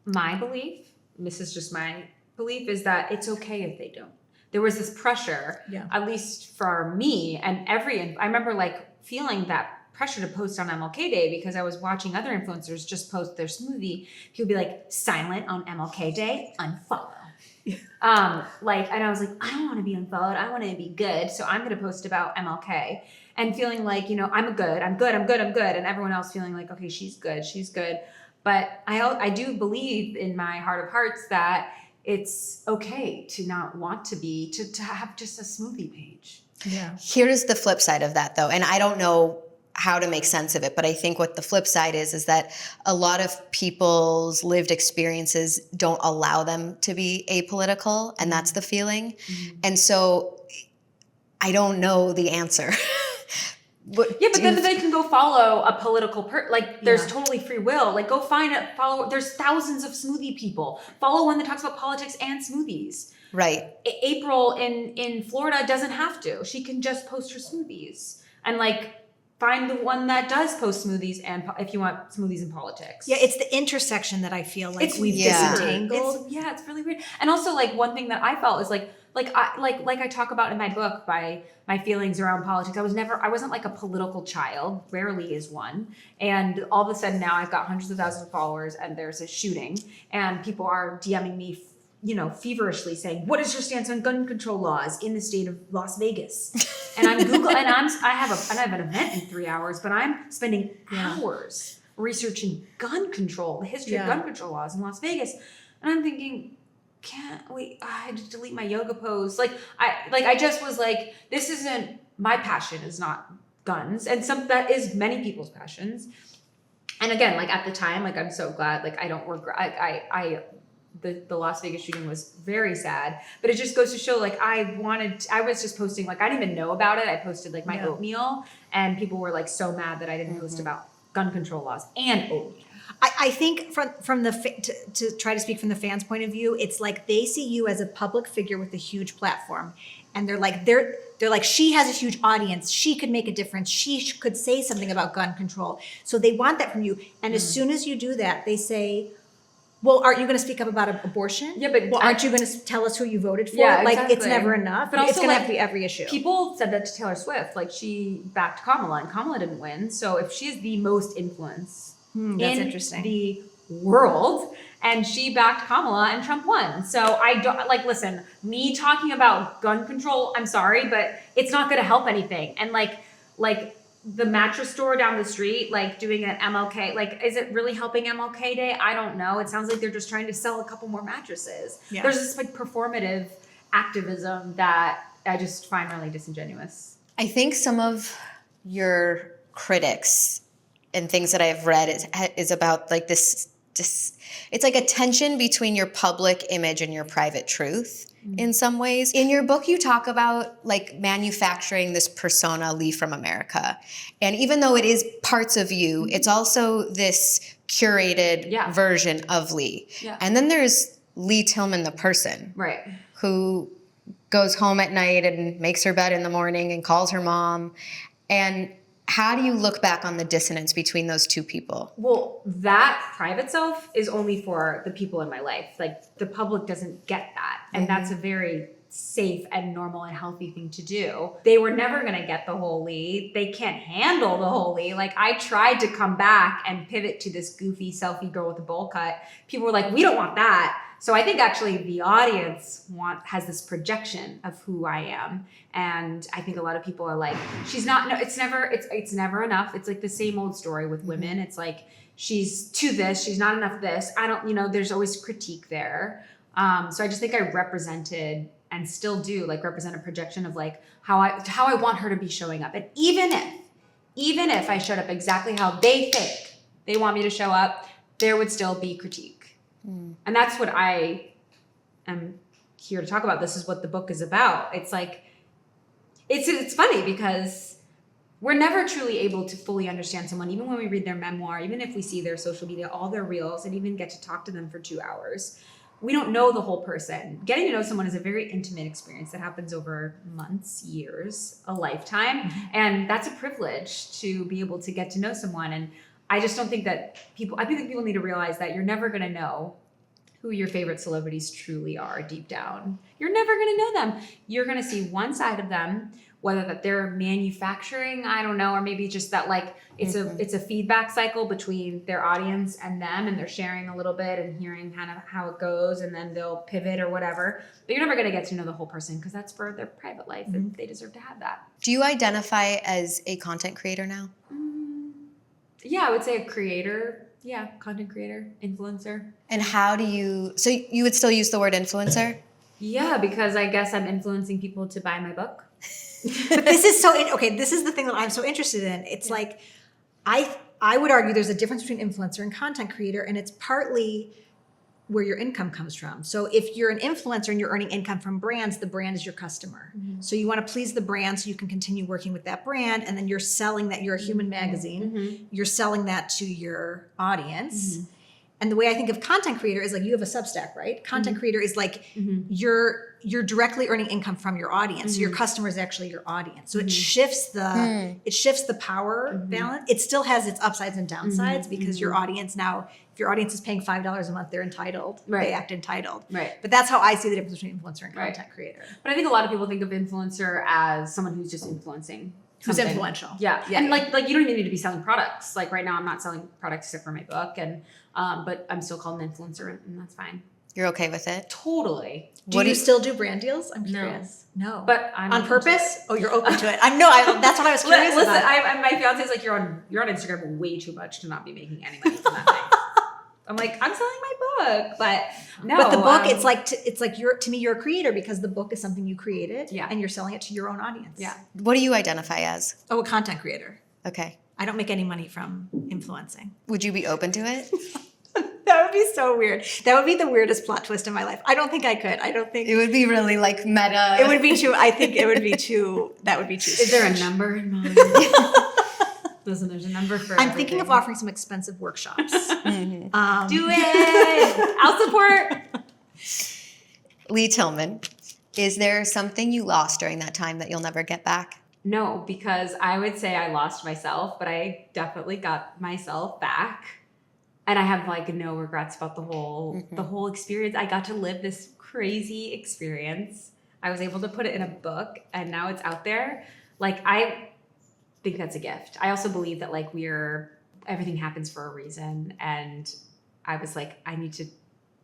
Speaker 3: my belief, this is just my belief, is that it's okay if they don't. There was this pressure, at least for me and I remember like feeling that pressure to post on MLK Day because I was watching other influencers just post their smoothie. People be like, silent on MLK Day, unfollow. And I was like, I don't want to be unfollowed. I want to be good. So I'm going to post about MLK and feeling like, you know, I'm good. And everyone else feeling like, okay, she's good. But I do believe in my heart of hearts that it's okay to not want to be, to have just a smoothie page.
Speaker 1: Here's the flip side of that though. And I don't know how to make sense of it, but I think what the flip side is that a lot of people's lived experiences don't allow them to be apolitical, and that's the feeling. And so I don't know the answer.
Speaker 3: But then they can go follow a political there's totally free will. Like go follow, there's thousands of smoothie people. Follow one that talks about politics and smoothies.
Speaker 1: Right.
Speaker 3: April in Florida doesn't have to. She can just post her smoothies and like find the one that does post smoothies, and if you want smoothies and politics.
Speaker 2: It's the intersection that I feel like we've disentangled.
Speaker 3: It's really weird. And also like one thing that I felt is like I talk about in my book by my feelings around politics. I wasn't like a political child, rarely is one. And all of a sudden now I've got hundreds of thousands of followers and there's a shooting and people are DMing me, you know, feverishly saying, what is your stance on gun control laws in the state of Las Vegas? And I'm Google and I have an event in 3 hours, but I'm spending hours researching gun control, the history of gun control laws in Las Vegas. And I'm thinking, I had to delete my yoga pose. I just was like, this isn't, my passion is not guns. And that is many people's passions. And again, like at the time, like I'm so glad, like I don't regret, the Las Vegas shooting was very sad, but it just goes to show like I was just posting, like I didn't even know about it. I posted like my oatmeal and people were like so mad that I didn't post about gun control laws and oatmeal.
Speaker 2: I think from to try to speak from the fans' point of view, it's like they see you as a public figure with a huge platform, and they're like she has a huge audience. She could make a difference. She could say something about gun control. So they want that from you. And as soon as you do that, they say, well, aren't you going to speak up about abortion?
Speaker 3: Yeah, but
Speaker 2: aren't you going to tell us who you voted for?
Speaker 3: Yeah,
Speaker 2: like
Speaker 3: exactly.
Speaker 2: it's never enough.
Speaker 3: But
Speaker 2: it's
Speaker 3: also,
Speaker 2: going to
Speaker 3: like,
Speaker 2: have to be every issue.
Speaker 3: People said that to Taylor Swift. Like she backed Kamala, and Kamala didn't win. So if she's the most influence
Speaker 2: that's
Speaker 3: in
Speaker 2: interesting.
Speaker 3: The world, and she backed Kamala, and Trump won. So I don't listen. Me talking about gun control, I'm sorry, but it's not going to help anything. And like the mattress store down the street, like doing an MLK, like, is it really helping MLK Day? I don't know. It sounds like they're just trying to sell a couple more mattresses. There's this like performative activism that I just find really disingenuous.
Speaker 1: I think some of your critics and things that I've read is about like this, it's like a tension between your public image and your private truth in some ways. In your book, you talk about like manufacturing this persona, Leigh from America. And even though it is parts of you, it's also this curated version of Leigh.
Speaker 3: Yeah.
Speaker 1: And then there's Leigh Tilghman, the person.
Speaker 3: Right.
Speaker 1: Who goes home at night and makes her bed in the morning and calls her mom. And how do you look back on the dissonance between those two people?
Speaker 3: Well, that private self is only for the people in my life. Like the public doesn't get that. And that's a very safe and normal and healthy thing to do. They were never going to get the whole Leigh. They can't handle the whole Leigh. Like I tried to come back and pivot to this goofy selfie girl with a bowl cut. People were like, we don't want that. So I think actually the audience has this projection of who I am. And I think a lot of people are like, it's never enough. It's like the same old story with women. It's like, she's too this, she's not enough this. There's always critique there. So I just think I represented and still do represent a projection of like how I want her to be showing up. And even if I showed up exactly how they think they want me to show up, there would still be critique. And that's what I am here to talk about. This is what the book is about. It's like, it's funny because we're never truly able to fully understand someone, even when we read their memoir, even if we see their social media, all their reels, and even get to talk to them for 2 hours. We don't know the whole person. Getting to know someone is a very intimate experience that happens over months, years, a lifetime. And that's a privilege to be able to get to know someone. And I just don't think that I think people need to realize that you're never going to know who your favorite celebrities truly are deep down. You're never going to know them. You're going to see one side of them, whether that they're manufacturing, I don't know, or maybe just that like it's a feedback cycle between their audience and them, and they're sharing a little bit and hearing kind of how it goes, and then they'll pivot or whatever. But you're never going to get to know the whole person because that's for their private life, and they deserve to have that.
Speaker 1: Do you identify as a content creator now?
Speaker 3: Yeah, I would say a creator. Yeah, content creator, influencer.
Speaker 1: And so you would still use the word influencer?
Speaker 3: Yeah, because I guess I'm influencing people to buy my book.
Speaker 2: But this is this is the thing that I'm so interested in. It's like, I would argue there's a difference between influencer and content creator, and it's partly where your income comes from. So if you're an influencer and you're earning income from brands, the brand is your customer. So you want to please the brand so you can continue working with that brand, and then you're selling that. You're a human magazine. You're selling that to your audience. And the way I think of content creator is like, you have a Substack, right? Content creator is like you're directly earning income from your audience. So your customer is actually your audience. So it shifts the power balance. It still has its upsides and downsides because your audience now, if your audience is paying $5 a month, they're entitled.
Speaker 3: Right.
Speaker 2: They act entitled.
Speaker 3: Right.
Speaker 2: But that's how I see the difference between influencer and content creator.
Speaker 3: But I think a lot of people think of influencer as someone who's just influencing.
Speaker 2: Who's
Speaker 3: something.
Speaker 2: influential.
Speaker 3: Yeah. And like you don't even need to be selling products. Like right now I'm not selling products except for my book, and but I'm still called an influencer, and that's fine.
Speaker 1: You're okay with it?
Speaker 3: Totally.
Speaker 2: Do you still do brand deals? I'm curious. No.
Speaker 3: But I'm
Speaker 2: on purpose? Oh, you're open to it. That's what I was curious
Speaker 3: Listen,
Speaker 2: about.
Speaker 3: my fiance's like, you're on Instagram way too much to not be making any money from that thing. I'm like, I'm selling my book, but no.
Speaker 2: But the book, it's like to me, you're a creator because the book is something you created, and you're selling it to your own audience.
Speaker 3: Yeah.
Speaker 1: What do you identify as?
Speaker 2: Oh, a content creator.
Speaker 1: Okay.
Speaker 2: I don't make any money from influencing.
Speaker 1: Would you be open to it?
Speaker 2: That would be so weird. That would be the weirdest plot twist in my life. I don't think I could. I don't think
Speaker 1: it would be really like meta.
Speaker 2: It would be too. I think it would be too. That would be too.
Speaker 3: Is there a number in mind? Listen, there's a number for.
Speaker 2: I'm thinking of offering some expensive workshops.
Speaker 3: Do it. I'll support.
Speaker 1: Leigh Tilghman, is there something you lost during that time that you'll never get back?
Speaker 3: No, because I would say I lost myself, but I definitely got myself back. And I have like no regrets about the whole experience. I got to live this crazy experience. I was able to put it in a book, and now it's out there. Like, I think that's a gift. I also believe that like everything happens for a reason. And I was like, I need to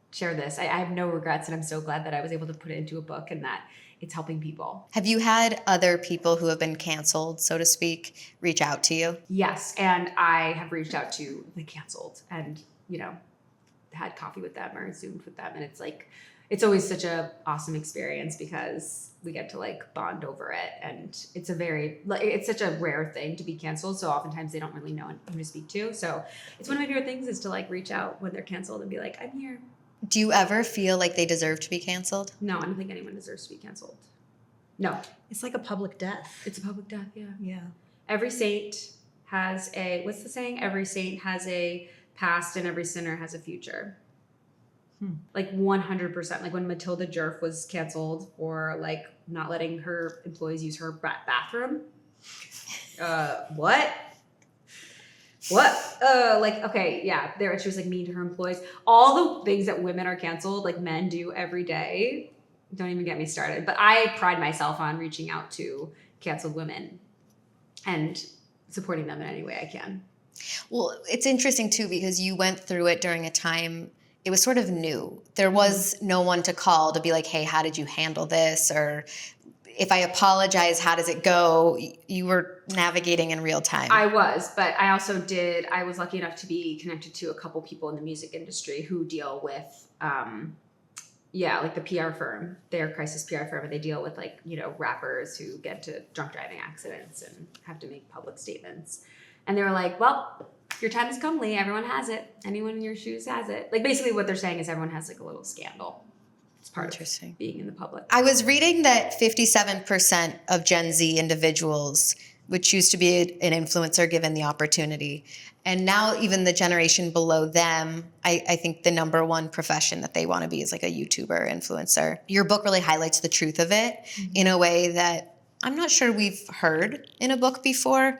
Speaker 3: share this. I have no regrets, and I'm so glad that I was able to put it into a book and that it's helping people.
Speaker 1: Have you had other people who have been canceled, so to speak, reach out to you?
Speaker 3: Yes, and I have reached out to the canceled and, had coffee with them or Zoomed with them. And it's like, it's always such a awesome experience because we get to like bond over it, and it's such a rare thing to be canceled. So oftentimes they don't really know who to speak to. So it's one of my favorite things is to like reach out when they're canceled and be like, I'm here.
Speaker 1: Do you ever feel like they deserve to be canceled?
Speaker 3: No, I don't think anyone deserves to be canceled. No.
Speaker 2: It's like a public death.
Speaker 3: It's a public death, yeah.
Speaker 2: Yeah.
Speaker 3: Every saint has what's the saying? Every saint has a past and every sinner has a future. Like 100%. Like when Matilda Djerf was canceled for like not letting her employees use her bathroom. What? Like, okay, yeah. She was like mean to her employees. All the things that women are canceled, like men do every day. Don't even get me started. But I pride myself on reaching out to canceled women and supporting them in any way I can.
Speaker 1: Well, it's interesting too, because you went through it during a time, it was sort of new. There was no one to call to be like, hey, how did you handle this? Or if I apologize, how does it go? You were navigating in real time.
Speaker 3: I was, but I also I was lucky enough to be connected to a couple people in the music industry who deal with, like the PR firm, their crisis PR firm, and they deal with like, rappers who get into drunk driving accidents and have to make public statements. And they were like, well, your time has come, Leigh. Everyone has it. Anyone in your shoes has it. Like basically what they're saying is everyone has like a little scandal. It's part of being in the public.
Speaker 1: I was reading that 57% of Gen Z individuals would choose to be an influencer given the opportunity. And now even the generation below them, I think the number one profession that they want to be is like a YouTuber influencer. Your book really highlights the truth of it in a way that I'm not sure we've heard in a book before.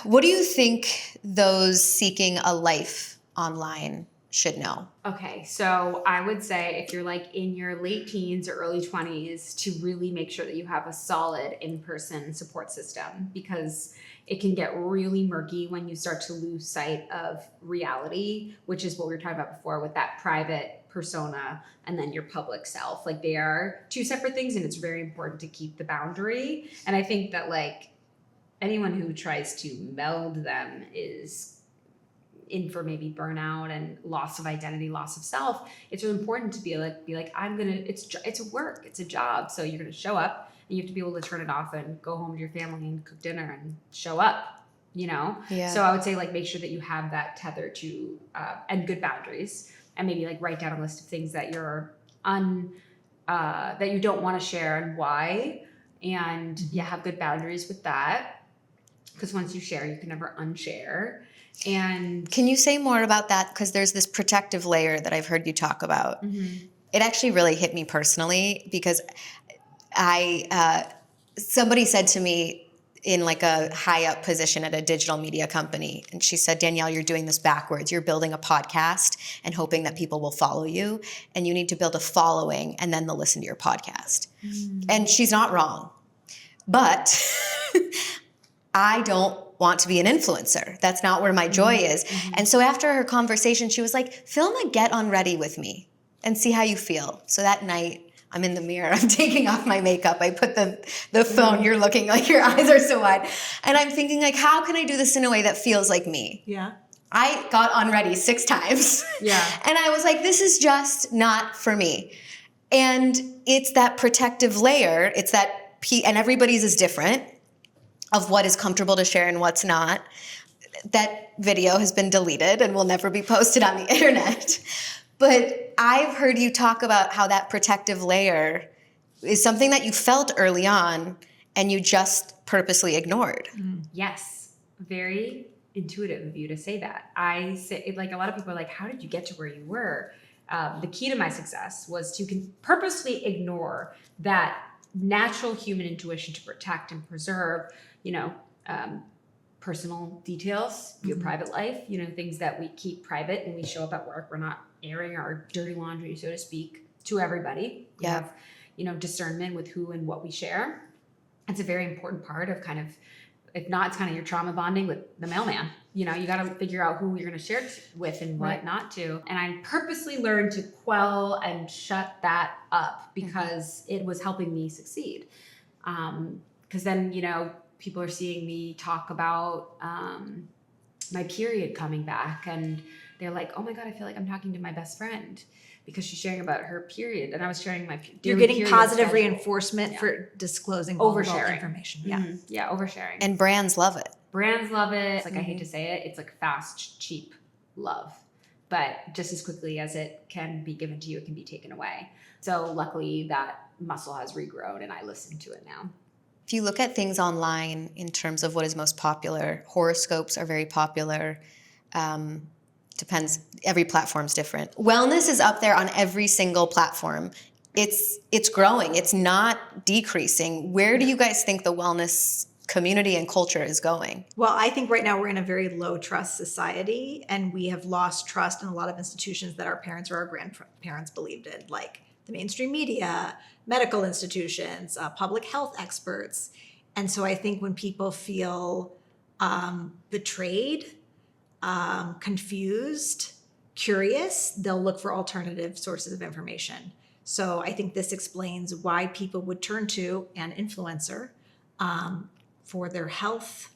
Speaker 1: What do you think those seeking a life online should know?
Speaker 3: Okay, so I would say if you're like in your late teens or early 20s to really make sure that you have a solid in-person support system, because it can get really murky when you start to lose sight of reality, which is what we were talking about before with that private persona and then your public self. Like they are two separate things, and it's very important to keep the boundary. And I think that like anyone who tries to meld them is in for maybe burnout and loss of identity, loss of self. It's really important to be like, it's a work, it's a job. So you're going to show up and you have to be able to turn it off and go home to your family and cook dinner and show up, Yeah. So I would say like, make sure that you have that tether to, and good boundaries, and maybe like write down a list of things that that you don't want to share and why. And have good boundaries with that. Because once you share, you can never unshare. And
Speaker 1: can you say more about that? Because there's this protective layer that I've heard you talk about. It actually really hit me personally because somebody said to me in like a high up position at a digital media company, and she said, Danielle, you're doing this backwards. You're building a podcast and hoping that people will follow you, and you need to build a following and then they'll listen to your podcast. And she's not wrong, but I don't want to be an influencer. That's not where my joy is. And so after her conversation, she was like, film a get on ready with me and see how you feel. So that night, I'm in the mirror, I'm taking off my makeup, I put the phone, you're looking like your eyes are so wide. And I'm thinking like, how can I do this in a way that feels like me?
Speaker 2: Yeah.
Speaker 1: I got on ready 6 times.
Speaker 3: Yeah.
Speaker 1: And I was like, this is just not for me. And it's that protective layer, it's that, and everybody's is different, of what is comfortable to share and what's not. That video has been deleted and will never be posted on the internet. But I've heard you talk about how that protective layer is something that you felt early on and you just purposely ignored.
Speaker 3: Yes, very intuitive of you to say that. I say, like a lot of people are like, how did you get to where you were? The key to my success was to purposely ignore that natural human intuition to protect and preserve personal details, your private life, things that we keep private when we show up at work. We're not airing our dirty laundry, so to speak, to everybody. We have, discernment with who and what we share. It's a very important part of kind of, if not, it's kind of your trauma bonding with the mailman. You got to figure out who you're going to share it with and what not to. And I purposely learned to quell and shut that up because it was helping me succeed. Because then, people are seeing me talk about my period coming back and they're like, oh my God, I feel like I'm talking to my best friend because she's sharing about her period. And I was sharing my
Speaker 2: You're
Speaker 3: daily
Speaker 2: getting
Speaker 3: period
Speaker 2: positive
Speaker 3: schedule.
Speaker 2: reinforcement
Speaker 3: Yeah.
Speaker 2: for disclosing vulnerable
Speaker 3: Oversharing.
Speaker 2: information. Yeah.
Speaker 3: Mhm. Yeah, oversharing.
Speaker 1: And brands love it.
Speaker 3: Brands love it. It's like, I hate to say it, it's like fast, cheap love. But just as quickly as it can be given to you, it can be taken away. So luckily that muscle has regrown and I listen to it now.
Speaker 1: If you look at things online in terms of what is most popular, horoscopes are very popular. Depends, every platform's different. Wellness is up there on every single platform. It's growing, it's not decreasing. Where do you guys think the wellness community and culture is going?
Speaker 2: Well, I think right now we're in a very low trust society, and we have lost trust in a lot of institutions that our parents or our grandparents believed in, like the mainstream media, medical institutions, public health experts. And so I think when people feel betrayed, confused, curious, they'll look for alternative sources of information. So I think this explains why people would turn to an influencer for their health,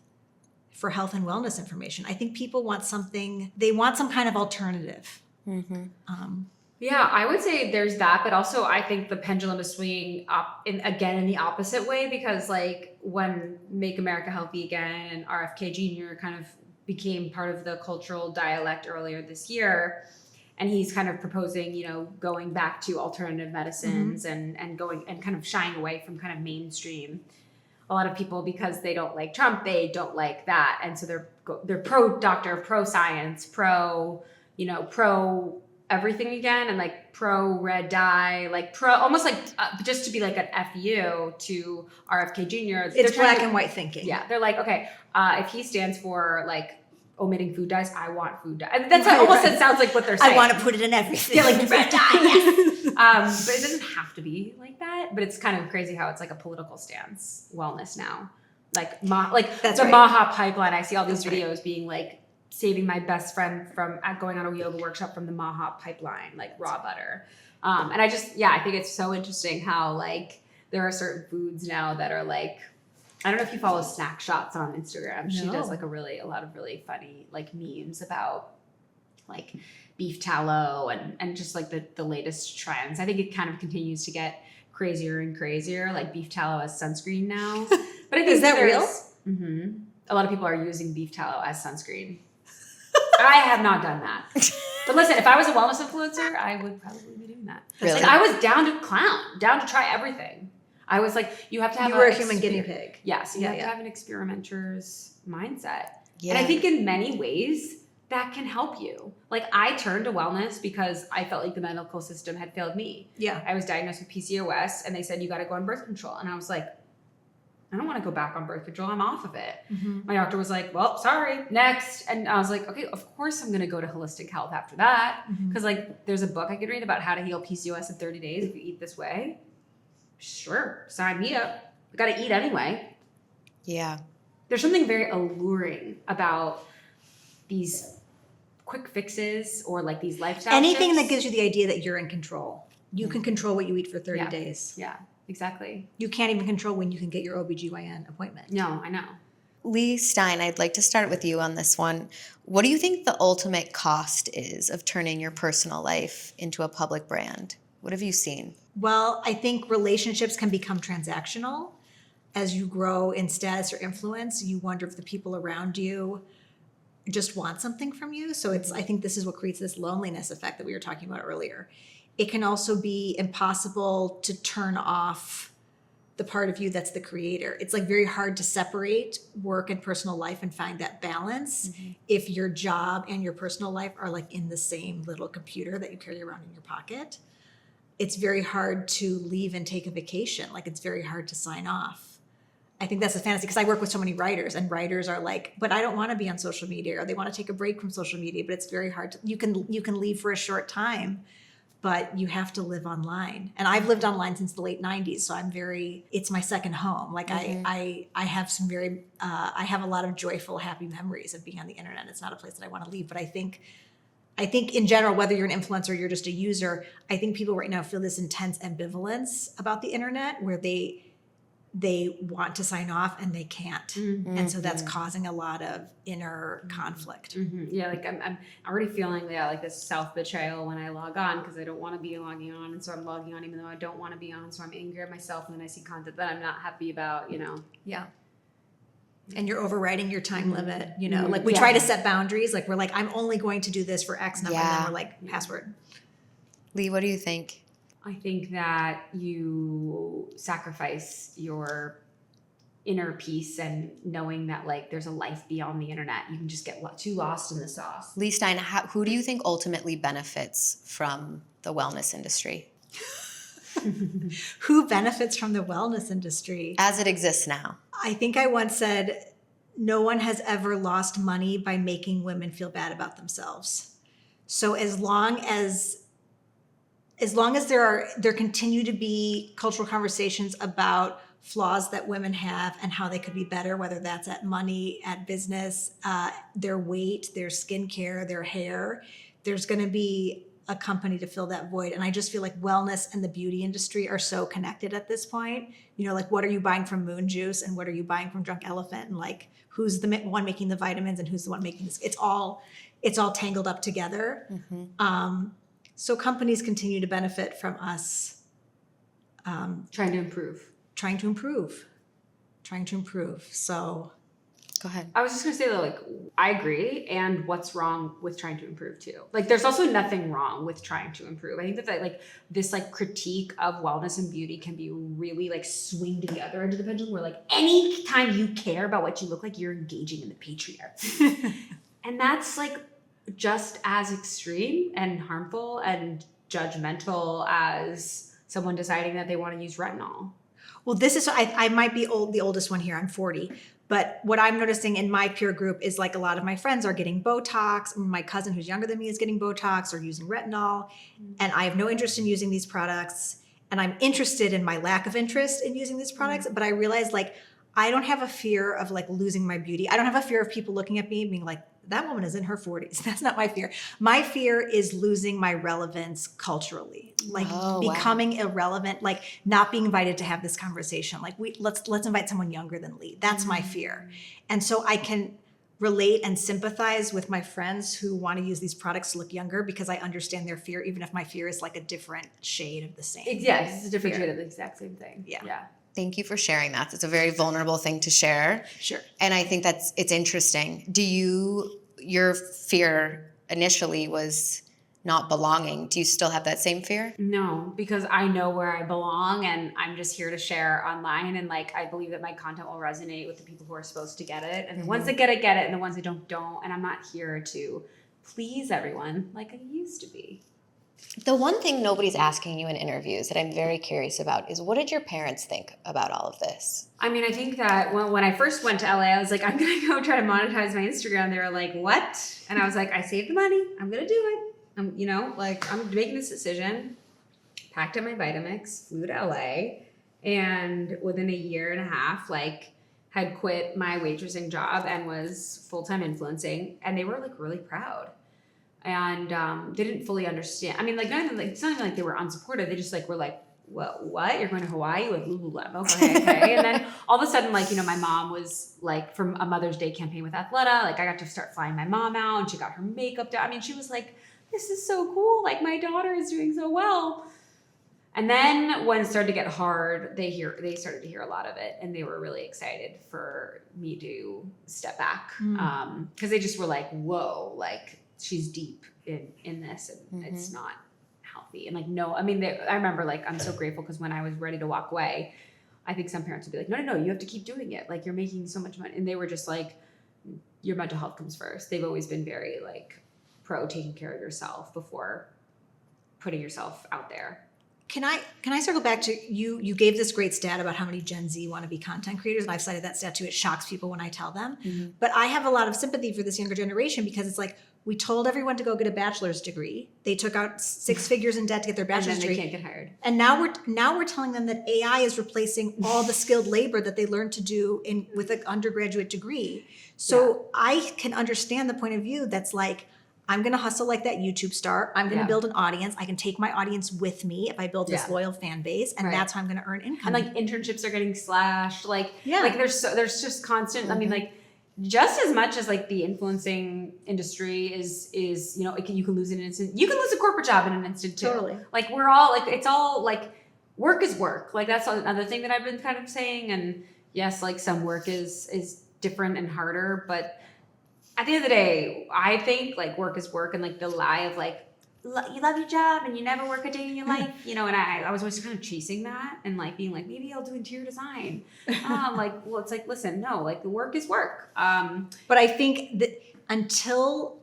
Speaker 2: for health and wellness information. I think people want something, they want some kind of alternative.
Speaker 3: Yeah, I would say there's that, but also I think the pendulum is swinging up in the opposite way, because like when Make America Healthy Again and RFK Jr. kind of became part of the cultural dialect earlier this year, and he's kind of proposing, you know, going back to alternative medicines and going and kind of shying away from kind of mainstream. A lot of people, because they don't like Trump, they don't like that, and so they're pro doctor, pro science, pro everything again, and like pro red dye, like pro almost like just to be like an FU to RFK Jr.
Speaker 2: It's black and white thinking.
Speaker 3: Yeah, they're like, okay, if he stands for like omitting food dyes, I want food dye. And that's almost it sounds like what they're saying.
Speaker 2: I want to put it in everything.
Speaker 3: Yeah, like red dye. Yes. But it doesn't have to be like that. But it's kind of crazy how it's like a political stance wellness now. Like
Speaker 2: That's
Speaker 3: the
Speaker 2: right.
Speaker 3: Maha pipeline. I see all these videos being like saving my best friend from going on a yoga workshop from the Maha pipeline, like raw butter. And I think it's so interesting how like there are certain foods now that are like, I don't know if you follow Snack Shots on Instagram. She does like a lot of really funny like memes about like beef tallow and just like the latest trends. I think it kind of continues to get crazier and crazier, like beef tallow as sunscreen now. But I think
Speaker 2: Is that real?
Speaker 3: Mm-hmm. A lot of people are using beef tallow as sunscreen. I have not done that. But listen, if I was a wellness influencer, I would probably be doing that.
Speaker 1: Really?
Speaker 3: Like, I was down to try everything. I was like, you have to have
Speaker 2: You were a human guinea pig.
Speaker 3: Yes, you have to have an experimenter's mindset.
Speaker 1: Yeah.
Speaker 3: And I think in many ways that can help you. Like I turned to wellness because I felt like the medical system had failed me.
Speaker 2: Yeah.
Speaker 3: I was diagnosed with PCOS and they said, you got to go on birth control. And I was like, I don't want to go back on birth control. I'm off of it. My doctor was like, well, sorry, next. And I was like, okay, of course I'm going to go to holistic health after that. Because like there's a book I could read about how to heal PCOS in 30 days if you eat this way. Sure, sign me up. I got to eat anyway.
Speaker 1: Yeah.
Speaker 3: There's something very alluring about these quick fixes or like these lifestyle
Speaker 2: Anything
Speaker 3: shifts.
Speaker 2: that gives you the idea that you're in control. You can control what you eat for 30 days.
Speaker 3: Yeah, exactly.
Speaker 2: You can't even control when you can get your OBGYN appointment.
Speaker 3: No, I know.
Speaker 1: Leigh, Stein, I'd like to start with you on this one. What do you think the ultimate cost is of turning your personal life into a public brand? What have you seen?
Speaker 2: Well, I think relationships can become transactional. As you grow in status or influence, you wonder if the people around you just want something from you. So I think this is what creates this loneliness effect that we were talking about earlier. It can also be impossible to turn off the part of you that's the creator. It's like very hard to separate work and personal life and find that balance if your job and your personal life are like in the same little computer that you carry around in your pocket. It's very hard to leave and take a vacation. Like it's very hard to sign off. I think that's a fantasy because I work with so many writers and writers are like, but I don't want to be on social media, or they want to take a break from social media, but it's very hard. You can leave for a short time, but you have to live online. And I've lived online since the late 90s. So it's my second home. Like I have I have a lot of joyful, happy memories of being on the internet. It's not a place that I want to leave, but I think in general, whether you're an influencer or you're just a user, I think people right now feel this intense ambivalence about the internet where they they want to sign off and they can't.
Speaker 3: Mm-hmm.
Speaker 2: And so that's causing a lot of inner conflict.
Speaker 3: Mm-hmm. Yeah, like I'm already feeling like this self-betrayal when I log on because I don't want to be logging on, and so I'm logging on even though I don't want to be on, so I'm angry at myself, and then I see content that I'm not happy about,
Speaker 2: Yeah. And you're overriding your time limit, like we
Speaker 3: Yeah.
Speaker 2: try to set boundaries, like we're like, I'm only going to do this for X number, and
Speaker 1: Yeah.
Speaker 2: then we're like, password.
Speaker 1: Leigh, what do you think?
Speaker 3: I think that you sacrifice your inner peace and knowing that like there's a life beyond the internet. You can just get too lost in the sauce.
Speaker 1: Leigh Stein, who do you think ultimately benefits from the wellness industry
Speaker 2: Who benefits from the wellness industry?
Speaker 1: as it exists now?
Speaker 2: I think I once said, no one has ever lost money by making women feel bad about themselves. So as long as there continue to be cultural conversations about flaws that women have and how they could be better, whether that's at money, at business, their weight, their skincare, their hair, there's going to be a company to fill that void. And I just feel like wellness and the beauty industry are so connected at this point. Like what are you buying from Moon Juice and what are you buying from Drunk Elephant, and like who's the one making the vitamins and who's the one making this? It's all tangled up together.
Speaker 1: Mm-hmm.
Speaker 2: So companies continue to benefit from us
Speaker 3: Trying to improve.
Speaker 2: So
Speaker 1: Go ahead.
Speaker 3: I was just gonna say that, like, I agree. And what's wrong with trying to improve too? Like, there's also nothing wrong with trying to improve. I think that like this like critique of wellness and beauty can be really like swing to the other end of the pendulum, where like any time you care about what you look like, you're engaging in the patriarchy, and that's like just as extreme and harmful and judgmental as someone deciding that they want to use retinol.
Speaker 2: well, this is, I might be the oldest one here. I'm 40. But what I'm noticing in my peer group is like a lot of my friends are getting Botox. My cousin who's younger than me is getting Botox or using retinol. And I have no interest in using these products. And I'm interested in my lack of interest in using these products. But I realize like, I don't have a fear of like losing my beauty. I don't have a fear of people looking at me and being like, that woman is in her 40s. That's not my fear. My fear is losing my relevance culturally, like becoming irrelevant, like not being invited to have this conversation. Like let's invite someone younger than Leigh. That's my fear. And so I can relate and sympathize with my friends who want to use these products to look younger because I understand their fear, even if my fear is like a different shade of the same.
Speaker 3: Yes, it's a different shade of the exact same thing.
Speaker 2: Yeah.
Speaker 1: Thank you for sharing that. It's a very vulnerable thing to share.
Speaker 2: Sure.
Speaker 1: And I think it's interesting. Your fear initially was not belonging. Do you still have that same fear?
Speaker 3: No, because I know where I belong and I'm just here to share online. And like, I believe that my content will resonate with the people who are supposed to get it. And the ones that get it, and the ones that don't. And I'm not here to please everyone like I used to be.
Speaker 1: The one thing nobody's asking you in interviews that I'm very curious about is, what did your parents think about all of this?
Speaker 3: I mean, I think that when I first went to LA, I was like, I'm going to go try to monetize my Instagram. They were like, what? And I was like, I saved the money. I'm going to do it. I'm making this decision. Packed up my Vitamix, flew to LA. And within a year and a half, like, had quit my waitressing job and was full-time influencing. And they were like really proud. And they didn't fully understand. I mean, like, it's not even like they were unsupportive. They just like were like, what? You're going to Hawaii with Lululemon? Okay. And then all of a sudden, like, my mom was like, from a Mother's Day campaign with Athleta, like I got to start flying my mom out and she got her makeup done. I mean, she was like, this is so cool. Like, my daughter is doing so well. And then when it started to get hard, they started to hear a lot of it, and they were really excited for me to step back. Because they just were like, whoa, like, she's deep in this, and it's not healthy. And like, no, I mean, I remember, like, I'm so grateful because when I was ready to walk away, I think some parents would be like, no, you have to keep doing it. Like, you're making so much money. And they were just like, your mental health comes first. They've always been very like pro taking care of yourself before putting yourself out there.
Speaker 2: Can I circle back to you? You gave this great stat about how many Gen Z want to be content creators, and I've cited that stat too. It shocks people when I tell them. But I have a lot of sympathy for this younger generation because it's like, we told everyone to go get a bachelor's degree. They took out 6 figures in debt to get their bachelor's degree.
Speaker 3: And then they can't get hired.
Speaker 2: And now we're telling them that AI is replacing all the skilled labor that they learned to do with an undergraduate degree. So I can understand the point of view that's like, I'm going to hustle like that YouTube star. I'm going to build an audience. I can take my audience with me if I build this loyal fan base, and that's how I'm going to earn income.
Speaker 3: And like internships are getting slashed. Like there's just constant. I mean, like just as much as like the influencing industry is you know, you can lose in an instant. You can lose a corporate job in an instant too.
Speaker 2: Totally.
Speaker 3: Like we're all like, it's all like work is work. Like that's another thing that I've been kind of saying. And yes, like some work is different and harder, but at the end of the day, I think like work is work, and like the lie of like you love your job and you never work a day in your life, you know. And I was always kind of chasing that and like being like, maybe I'll do interior design. Like, well, it's like, listen, no, like the work is work.
Speaker 2: But I think that until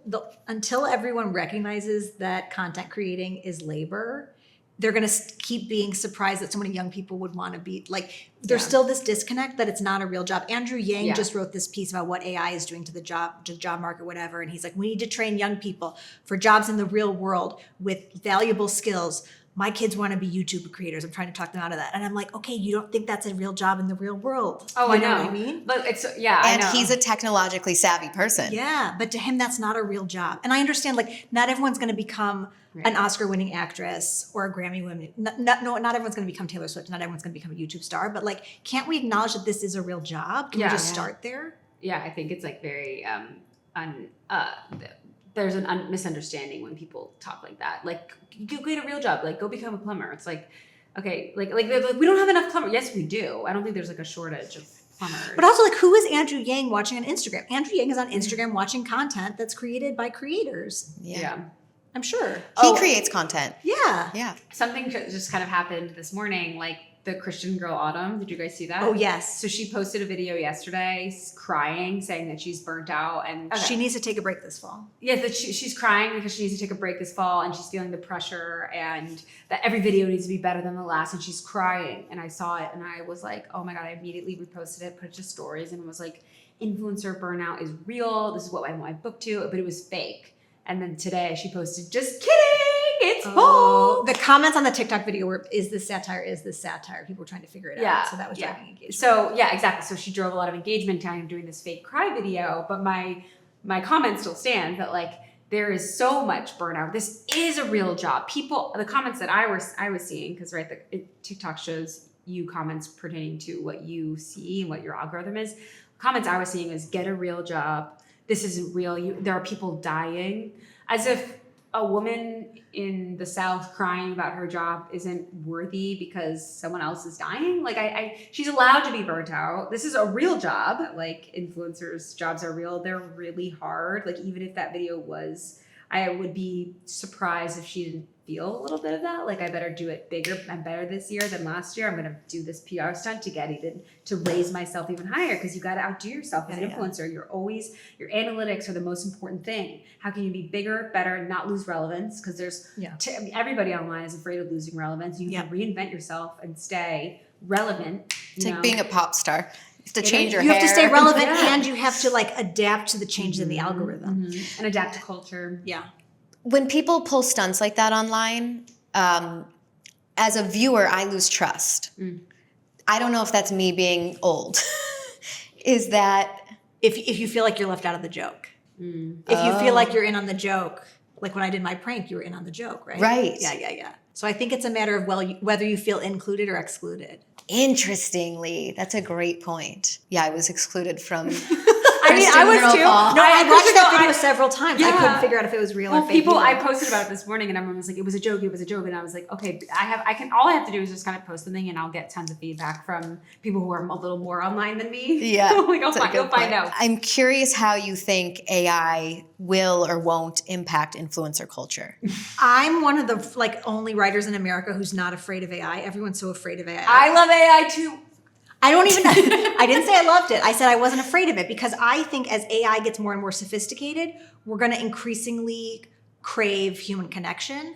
Speaker 2: everyone recognizes that content creating is labor, they're going to keep being surprised that so many young people would want to be like, there's still this disconnect that it's not a real job. Andrew Yang just wrote this piece about what AI is doing to the job market, whatever. And he's like, we need to train young people for jobs in the real world with valuable skills. My kids want to be YouTube creators. I'm trying to talk them out of that. And I'm like, okay, you don't think that's a real job in the real world.
Speaker 3: Oh,
Speaker 2: you
Speaker 3: I know
Speaker 2: what I mean?
Speaker 3: But it's,
Speaker 1: And
Speaker 3: I know.
Speaker 1: he's a technologically savvy person.
Speaker 2: Yeah, but to him, that's not a real job. And I understand, like, not everyone's going to become an Oscar-winning actress or a Grammy-winning. Not everyone's going to become Taylor Swift. Not everyone's going to become a YouTube star. But like, can't we acknowledge that this is a real job? Can we just start there?
Speaker 3: Yeah, I think it's like very there's a misunderstanding when people talk like that. Like, go get a real job. Like, go become a plumber. It's like, okay, like we don't have enough plumbers. Yes, we do. I don't think there's like a shortage of plumbers.
Speaker 2: But also, like, who is Andrew Yang watching on Instagram? Andrew Yang is on Instagram watching content that's created by creators.
Speaker 1: Yeah.
Speaker 2: I'm sure.
Speaker 1: He creates content.
Speaker 2: Yeah.
Speaker 1: Yeah.
Speaker 3: Something just kind of happened this morning, like the Christian girl Autumn. Did you guys see that?
Speaker 2: Oh, yes.
Speaker 3: So she posted a video yesterday crying, saying that she's burnt out and
Speaker 2: She needs to take a break this fall.
Speaker 3: yeah, that she's crying because she needs to take a break this fall, and she's feeling the pressure, and that every video needs to be better than the last, and she's crying. And I saw it and I was like, oh my God, I immediately reposted it, put it to stories, and was like, influencer burnout is real. This is what I want my book to, but it was fake. And then today she posted, just kidding, it's full.
Speaker 2: The comments on the TikTok video were, is this satire? Is this satire? People were trying to figure it out. So that was driving engagement.
Speaker 3: So yeah, exactly. So she drove a lot of engagement time doing this fake cry video, but my comment still stands that like, there is so much burnout. This is a real job. People, the comments that I was seeing, because TikTok shows you comments pertaining to what you see and what your algorithm is. Comments I was seeing is get a real job. This isn't real. There are people dying, as if a woman in the South crying about her job isn't worthy because someone else is dying. Like she's allowed to be burnt out. This is a real job. Like influencers' jobs are real. They're really hard. Like even if that video was, I would be surprised if she didn't feel a little bit of that. Like I better do it bigger and better this year than last year. I'm going to do this PR stunt to get even to raise myself even higher, because you got to outdo yourself as an influencer. Your analytics are the most important thing. How can you be bigger, better, and not lose relevance? Because there's everybody online is afraid of losing relevance. You can reinvent yourself and stay relevant.
Speaker 1: It's like being a pop star. You have to change your hair.
Speaker 2: You have to stay relevant and you have to like adapt to the changes in the algorithm.
Speaker 3: And adapt to culture.
Speaker 2: Yeah.
Speaker 1: When people pull stunts like that online, as a viewer, I lose trust. I don't know if that's me being old. Is that
Speaker 2: if you feel like you're left out of the joke? If you feel like you're in on the joke, like when I did my prank, you were in on the joke, right?
Speaker 1: Right.
Speaker 2: Yeah. So I think it's a matter of whether you feel included or excluded.
Speaker 1: Interestingly, that's a great point. Yeah, I was excluded from.
Speaker 3: I mean, I was too.
Speaker 2: No, I watched that video several times. I couldn't figure out if it was real or fake.
Speaker 3: I posted about it this morning, and everyone was like, "It was a joke. It was a joke." And I was like, "Okay, all I have to do is just kind of post something, and I'll get tons of feedback from people who are a little more online than me."
Speaker 1: Yeah,
Speaker 3: like you'll find out.
Speaker 1: I'm curious how you think AI will or won't impact influencer culture.
Speaker 2: I'm one of the only writers in America who's not afraid of AI. Everyone's so afraid of AI.
Speaker 3: I love AI too.
Speaker 2: I didn't say I loved it. I said I wasn't afraid of it, because I think as AI gets more and more sophisticated, we're going to increasingly crave human connection.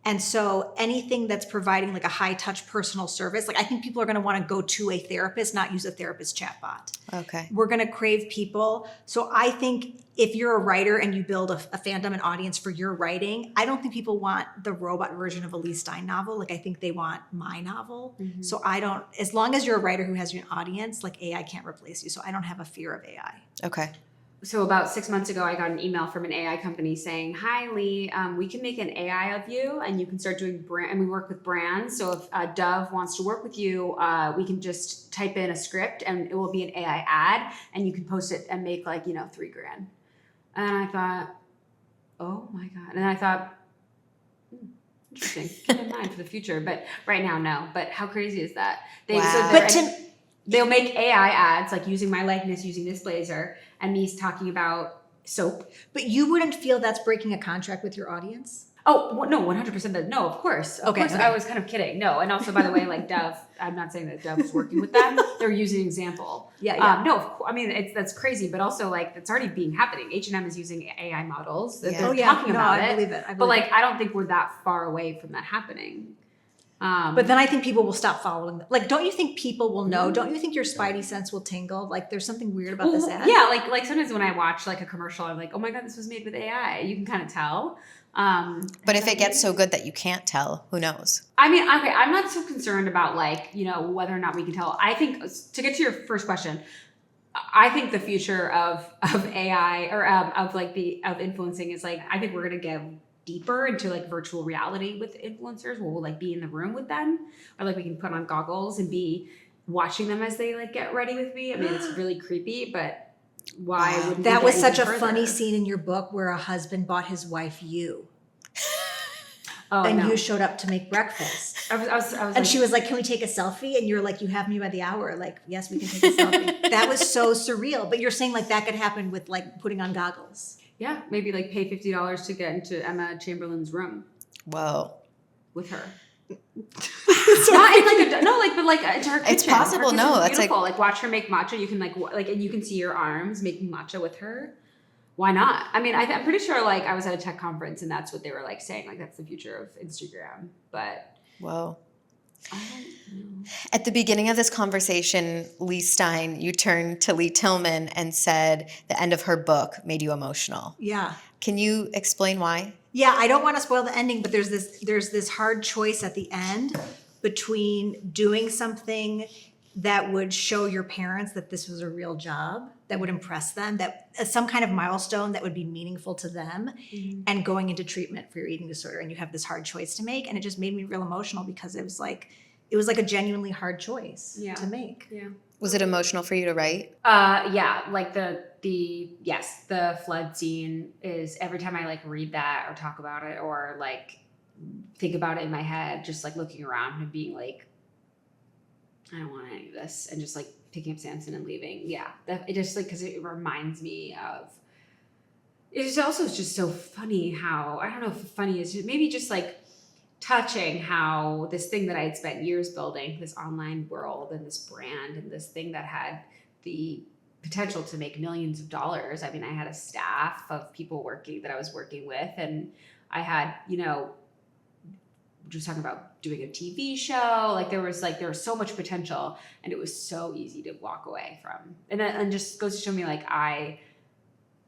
Speaker 2: And so anything that's providing like a high touch personal service, like I think people are going to want to go to a therapist, not use a therapist chatbot.
Speaker 1: Okay.
Speaker 2: We're going to crave people. So I think if you're a writer and you build a fandom and audience for your writing, I don't think people want the robot version of a Leigh Stein novel. Like I think they want my novel. So as long as you're a writer who has your audience, like AI can't replace you. So I don't have a fear of AI.
Speaker 1: Okay.
Speaker 4: So about 6 months ago, I got an email from an AI company saying, "Hi, Leigh, we can make an AI of you, and you can start doing brand. And we work with brands. So if Dove wants to work with you, we can just type in a script, and it will be an AI ad, and you can post it and make like $3,000." And I thought, oh my god. And then I thought, interesting. Keep in mind for the future, but right now, no. But how crazy is that? They'll make AI ads like using my likeness, using this blazer, and me talking about soap.
Speaker 2: But you wouldn't feel that's breaking a contract with your audience?
Speaker 4: Oh, no, 100%. No, of course. Of course,
Speaker 2: Okay.
Speaker 4: I was kind of kidding. No, and also, by the way, like Dove, I'm not saying that Dove is working with them. They're using an example.
Speaker 2: Yeah.
Speaker 4: No, I mean, that's crazy, but also like it's already being happening. H&M is using AI models.
Speaker 1: Yeah.
Speaker 4: They're talking about
Speaker 2: I
Speaker 4: it.
Speaker 2: believe it.
Speaker 4: But like, I don't think we're that far away from that happening.
Speaker 2: But then I think people will stop following them. Like, don't you think people will know? Don't you think your spidey sense will tingle? Like, there's something weird about this ad.
Speaker 4: Yeah, like sometimes when I watch like a commercial, I'm like, oh my god, this was made with AI. You can kind of tell.
Speaker 1: But if it gets so good that you can't tell, who knows?
Speaker 4: I mean, okay, I'm not so concerned about like, whether or not we can tell. I think, to get to your first question, I think the future of AI or of influencing is like, I think we're going to get deeper into like virtual reality with influencers. We'll like be in the room with them, or like we can put on goggles and be watching them as they like get ready with me. I mean, it's really creepy, but why wouldn't
Speaker 2: That
Speaker 4: we
Speaker 2: was
Speaker 4: get
Speaker 2: such a
Speaker 4: even further?
Speaker 2: funny scene in your book where a husband bought his wife you.
Speaker 4: Oh,
Speaker 2: And
Speaker 4: no.
Speaker 2: you showed up to make breakfast.
Speaker 4: I was
Speaker 2: And
Speaker 4: like,
Speaker 2: she was like, "Can we take a selfie?" And you're like, "You have me by the hour." Like, "Yes, we can take a selfie." That was so surreal. But you're saying like that could happen with like putting on goggles.
Speaker 4: yeah, maybe like pay $50 to get into Emma Chamberlain's room
Speaker 1: Whoa.
Speaker 4: with her. Not in like a but like into her kitchen.
Speaker 1: It's possible,
Speaker 4: Her
Speaker 1: no,
Speaker 4: kitchen's
Speaker 1: that's like-
Speaker 4: beautiful. Like watch her make matcha. You can and you can see your arms making matcha with her. Why not? I mean, I'm pretty sure like I was at a tech conference and that's what they were like saying. Like that's the future of Instagram. But
Speaker 1: Whoa.
Speaker 4: I don't know.
Speaker 1: At the beginning of this conversation, Leigh Stein, you turned to Leigh Tilghman and said the end of her book made you emotional.
Speaker 2: Yeah.
Speaker 1: Can you explain why?
Speaker 2: Yeah, I don't want to spoil the ending, but there's this hard choice at the end between doing something that would show your parents that this was a real job, that would impress them, that some kind of milestone that would be meaningful to them, and going into treatment for your eating disorder. And you have this hard choice to make, and it just made me real emotional because it was like a genuinely hard choice to make.
Speaker 4: Yeah.
Speaker 1: Was it emotional for you to write?
Speaker 4: Yeah, like the flood scene is every time I like read that or talk about it or like think about it in my head, just like looking around and being like, I don't want any of this, and just like picking up Samson and leaving. Yeah, it just like because it reminds me of. It's also just so funny how I don't know if funny is maybe just like touching how this thing that I had spent years building, this online world and this brand and this thing that had the potential to make millions of dollars. I mean, I had a staff of people that I was working with, and I had, just talking about doing a TV show. Like there was so much potential, and it was so easy to walk away from. And just goes to show me like I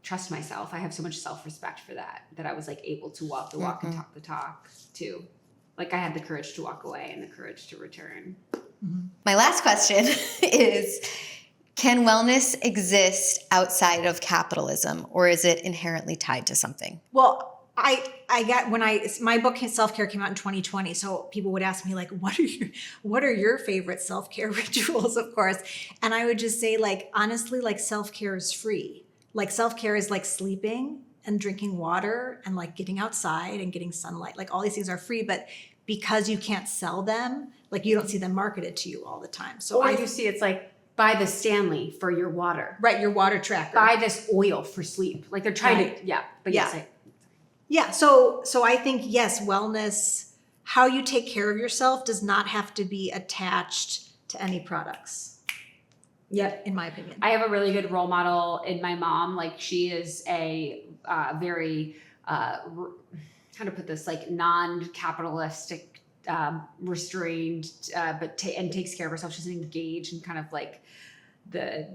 Speaker 4: trust myself. I have so much self-respect for that I was like able to walk the walk and talk the talk too. Like I had the courage to walk away and the courage to return.
Speaker 1: My last question is, can wellness exist outside of capitalism, or is it inherently tied to something?
Speaker 2: Well, I got my book Self-Care came out in 2020, so people would ask me like, what are your favorite self-care rituals, of course, and I would just say like honestly, like self-care is free. Like self-care is like sleeping and drinking water and like getting outside and getting sunlight. Like all these things are free, but because you can't sell them, like you don't see them marketed to you all the time. So
Speaker 4: I do see it's like buy the Stanley for your water.
Speaker 2: Right, your water tracker.
Speaker 4: Buy this oil for sleep. Like they're trying to, but
Speaker 2: Yeah.
Speaker 4: yes.
Speaker 2: Yeah, so I think, yes, wellness, how you take care of yourself does not have to be attached to any products.
Speaker 4: Yep.
Speaker 2: In my opinion.
Speaker 4: I have a really good role model in my mom. Like she is a very, how to put this, like non-capitalistic, restrained, but takes care of herself. She's engaged in kind of like the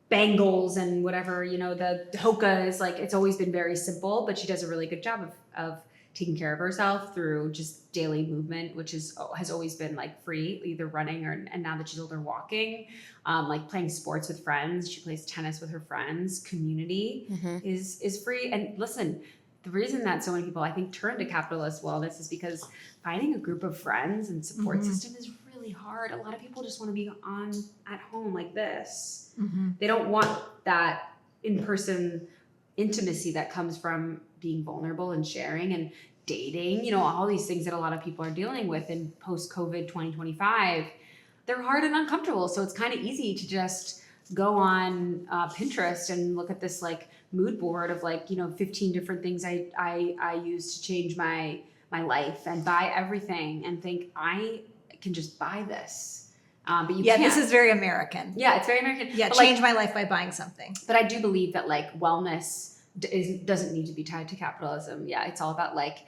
Speaker 4: bangles and whatever, the hoka is like, it's always been very simple, but she does a really good job of taking care of herself through just daily movement, which has always been like free, either running and now that she's older, walking, like playing sports with friends. She plays tennis with her friends. Community is free. And listen, the reason that so many people, I think, turn to capitalist wellness is because finding a group of friends and support system is really hard. A lot of people just want to be at home like this. They don't want that in-person intimacy that comes from being vulnerable and sharing and dating, you know, all these things that a lot of people are dealing with in post-COVID 2025. They're hard and uncomfortable. So it's kind of easy to just go on Pinterest and look at this like mood board of like, you know, 15 different things I use to change my life and buy everything and think I can just buy this. But you can't.
Speaker 2: This is very American.
Speaker 4: Yeah, it's very American.
Speaker 2: Yeah,
Speaker 4: but
Speaker 2: change my life by buying something.
Speaker 4: But I do believe that like wellness doesn't need to be tied to capitalism. Yeah, it's all about like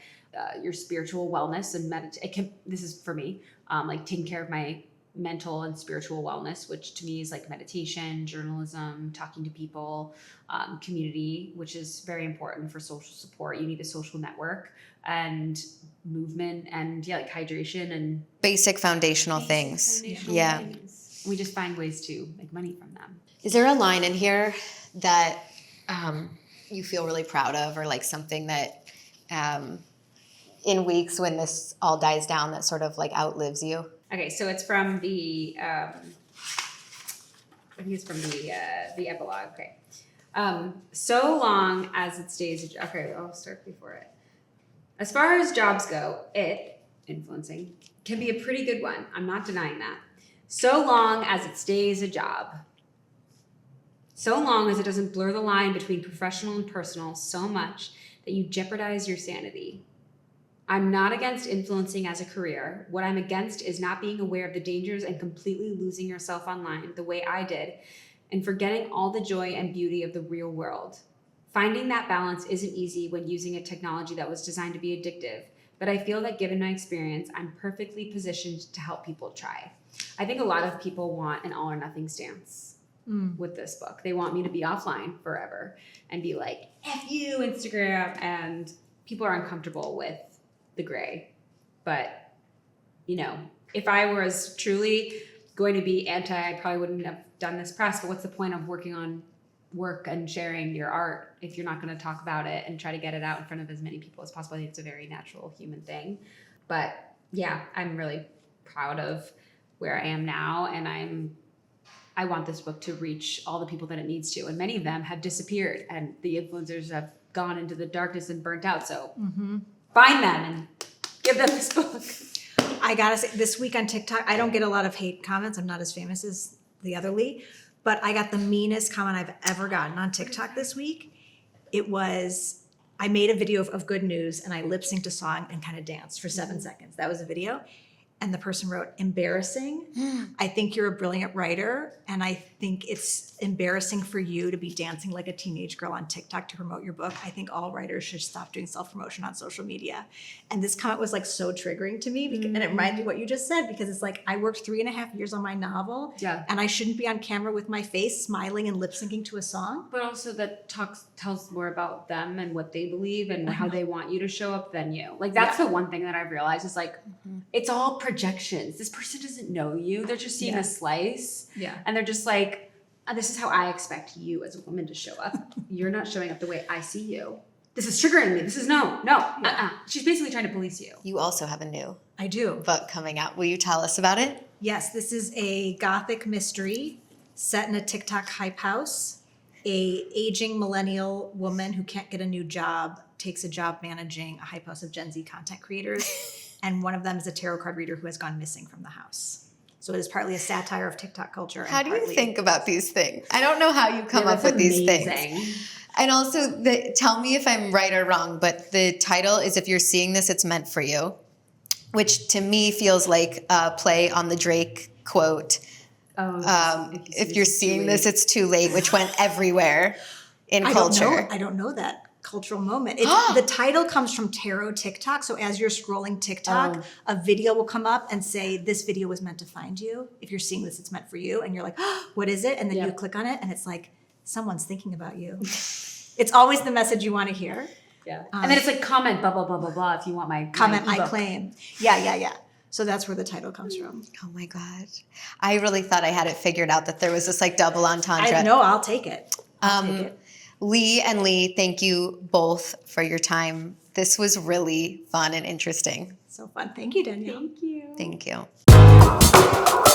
Speaker 4: your spiritual wellness and this is for me, like taking care of my mental and spiritual wellness, which to me is like meditation, journalism, talking to people, community, which is very important for social support. You need a social network and movement and like hydration and
Speaker 1: Basic foundational things. Yeah.
Speaker 4: things. We just find ways to make money from them.
Speaker 1: Is there a line in here that you feel really proud of, or like something that in weeks when this all dies down that sort of like outlives you?
Speaker 4: Okay, so it's from the I think it's from the epilogue. Okay. So long as it stays, okay, I'll start before it. As far as jobs go, influencing, can be a pretty good one. I'm not denying that. So long as it stays a job. So long as it doesn't blur the line between professional and personal so much that you jeopardize your sanity. I'm not against influencing as a career. What I'm against is not being aware of the dangers and completely losing yourself online the way I did and forgetting all the joy and beauty of the real world. Finding that balance isn't easy when using a technology that was designed to be addictive, but I feel that given my experience, I'm perfectly positioned to help people try. I think a lot of people want an all or nothing stance with this book. They want me to be offline forever and be like, F you, Instagram, and people are uncomfortable with the gray. But, you know, if I was truly going to be anti, I probably wouldn't have done this press, but what's the point of working on work and sharing your art if you're not going to talk about it and try to get it out in front of as many people as possible? I think it's a very natural human thing. But yeah, I'm really proud of where I am now, and I want this book to reach all the people that it needs to, and many of them have disappeared and the influencers have gone into the darkness and burnt out. So find them and give them this book.
Speaker 2: I gotta say, this week on TikTok, I don't get a lot of hate comments. I'm not as famous as the other Leigh, but I got the meanest comment I've ever gotten on TikTok this week. It was, I made a video of good news and I lip synced a song and kind of danced for 7 seconds. That was a video. And the person wrote, embarrassing. I think you're a brilliant writer. And I think it's embarrassing for you to be dancing like a teenage girl on TikTok to promote your book. I think all writers should stop doing self-promotion on social media. And this comment was like so triggering to me because, and it reminded me of what you just said, because it's like, I worked 3.5 years on my novel.
Speaker 4: Yeah.
Speaker 2: And I shouldn't be on camera with my face smiling and lip syncing to a song.
Speaker 4: But also that tells more about them and what they believe and how they want you to show up than you. Like that's the one thing that I've realized is like, it's all projections. This person doesn't know you. They're just seeing a slice. Yeah. And they're just like, oh, this is how I expect you as a woman to show up. You're not showing up the way I see you. This is triggering me. This is no. She's basically trying to police you.
Speaker 1: You also have a new
Speaker 2: I do.
Speaker 1: book coming out. Will you tell us about it?
Speaker 2: Yes, this is a gothic mystery set in a TikTok hype house. A aging millennial woman who can't get a new job takes a job managing a hype house of Gen Z content creators. And one of them is a tarot card reader who has gone missing from the house. So it is partly a satire of TikTok culture.
Speaker 1: How do you think about these things? I don't know how you come up with these things. And also, tell me if I'm right or wrong, but the title is If You're Seeing This, It's Meant for You, which to me feels like a play on the Drake quote, if you're seeing this, it's too late, which went everywhere in culture.
Speaker 2: I don't know that cultural moment. The title comes from tarot TikTok. So as you're scrolling TikTok, a video will come up and say, this video was meant to find you. If you're seeing this, it's meant for you. And you're like, what is it? And then you click on it and it's like, someone's thinking about you. It's always the message you want to hear.
Speaker 4: Yeah. And then it's like comment blah blah blah blah blah if you want my
Speaker 2: Comment my
Speaker 4: ebook.
Speaker 2: claim. Yeah. So that's where the title comes from.
Speaker 1: Oh my God. I really thought I had it figured out that there was this like double entendre.
Speaker 2: I'll take it. I'll take it.
Speaker 1: Leigh and Leigh, thank you both for your time. This was really fun and interesting.
Speaker 2: So fun. Thank you, Danielle.
Speaker 4: Thank you.
Speaker 1: Thank you.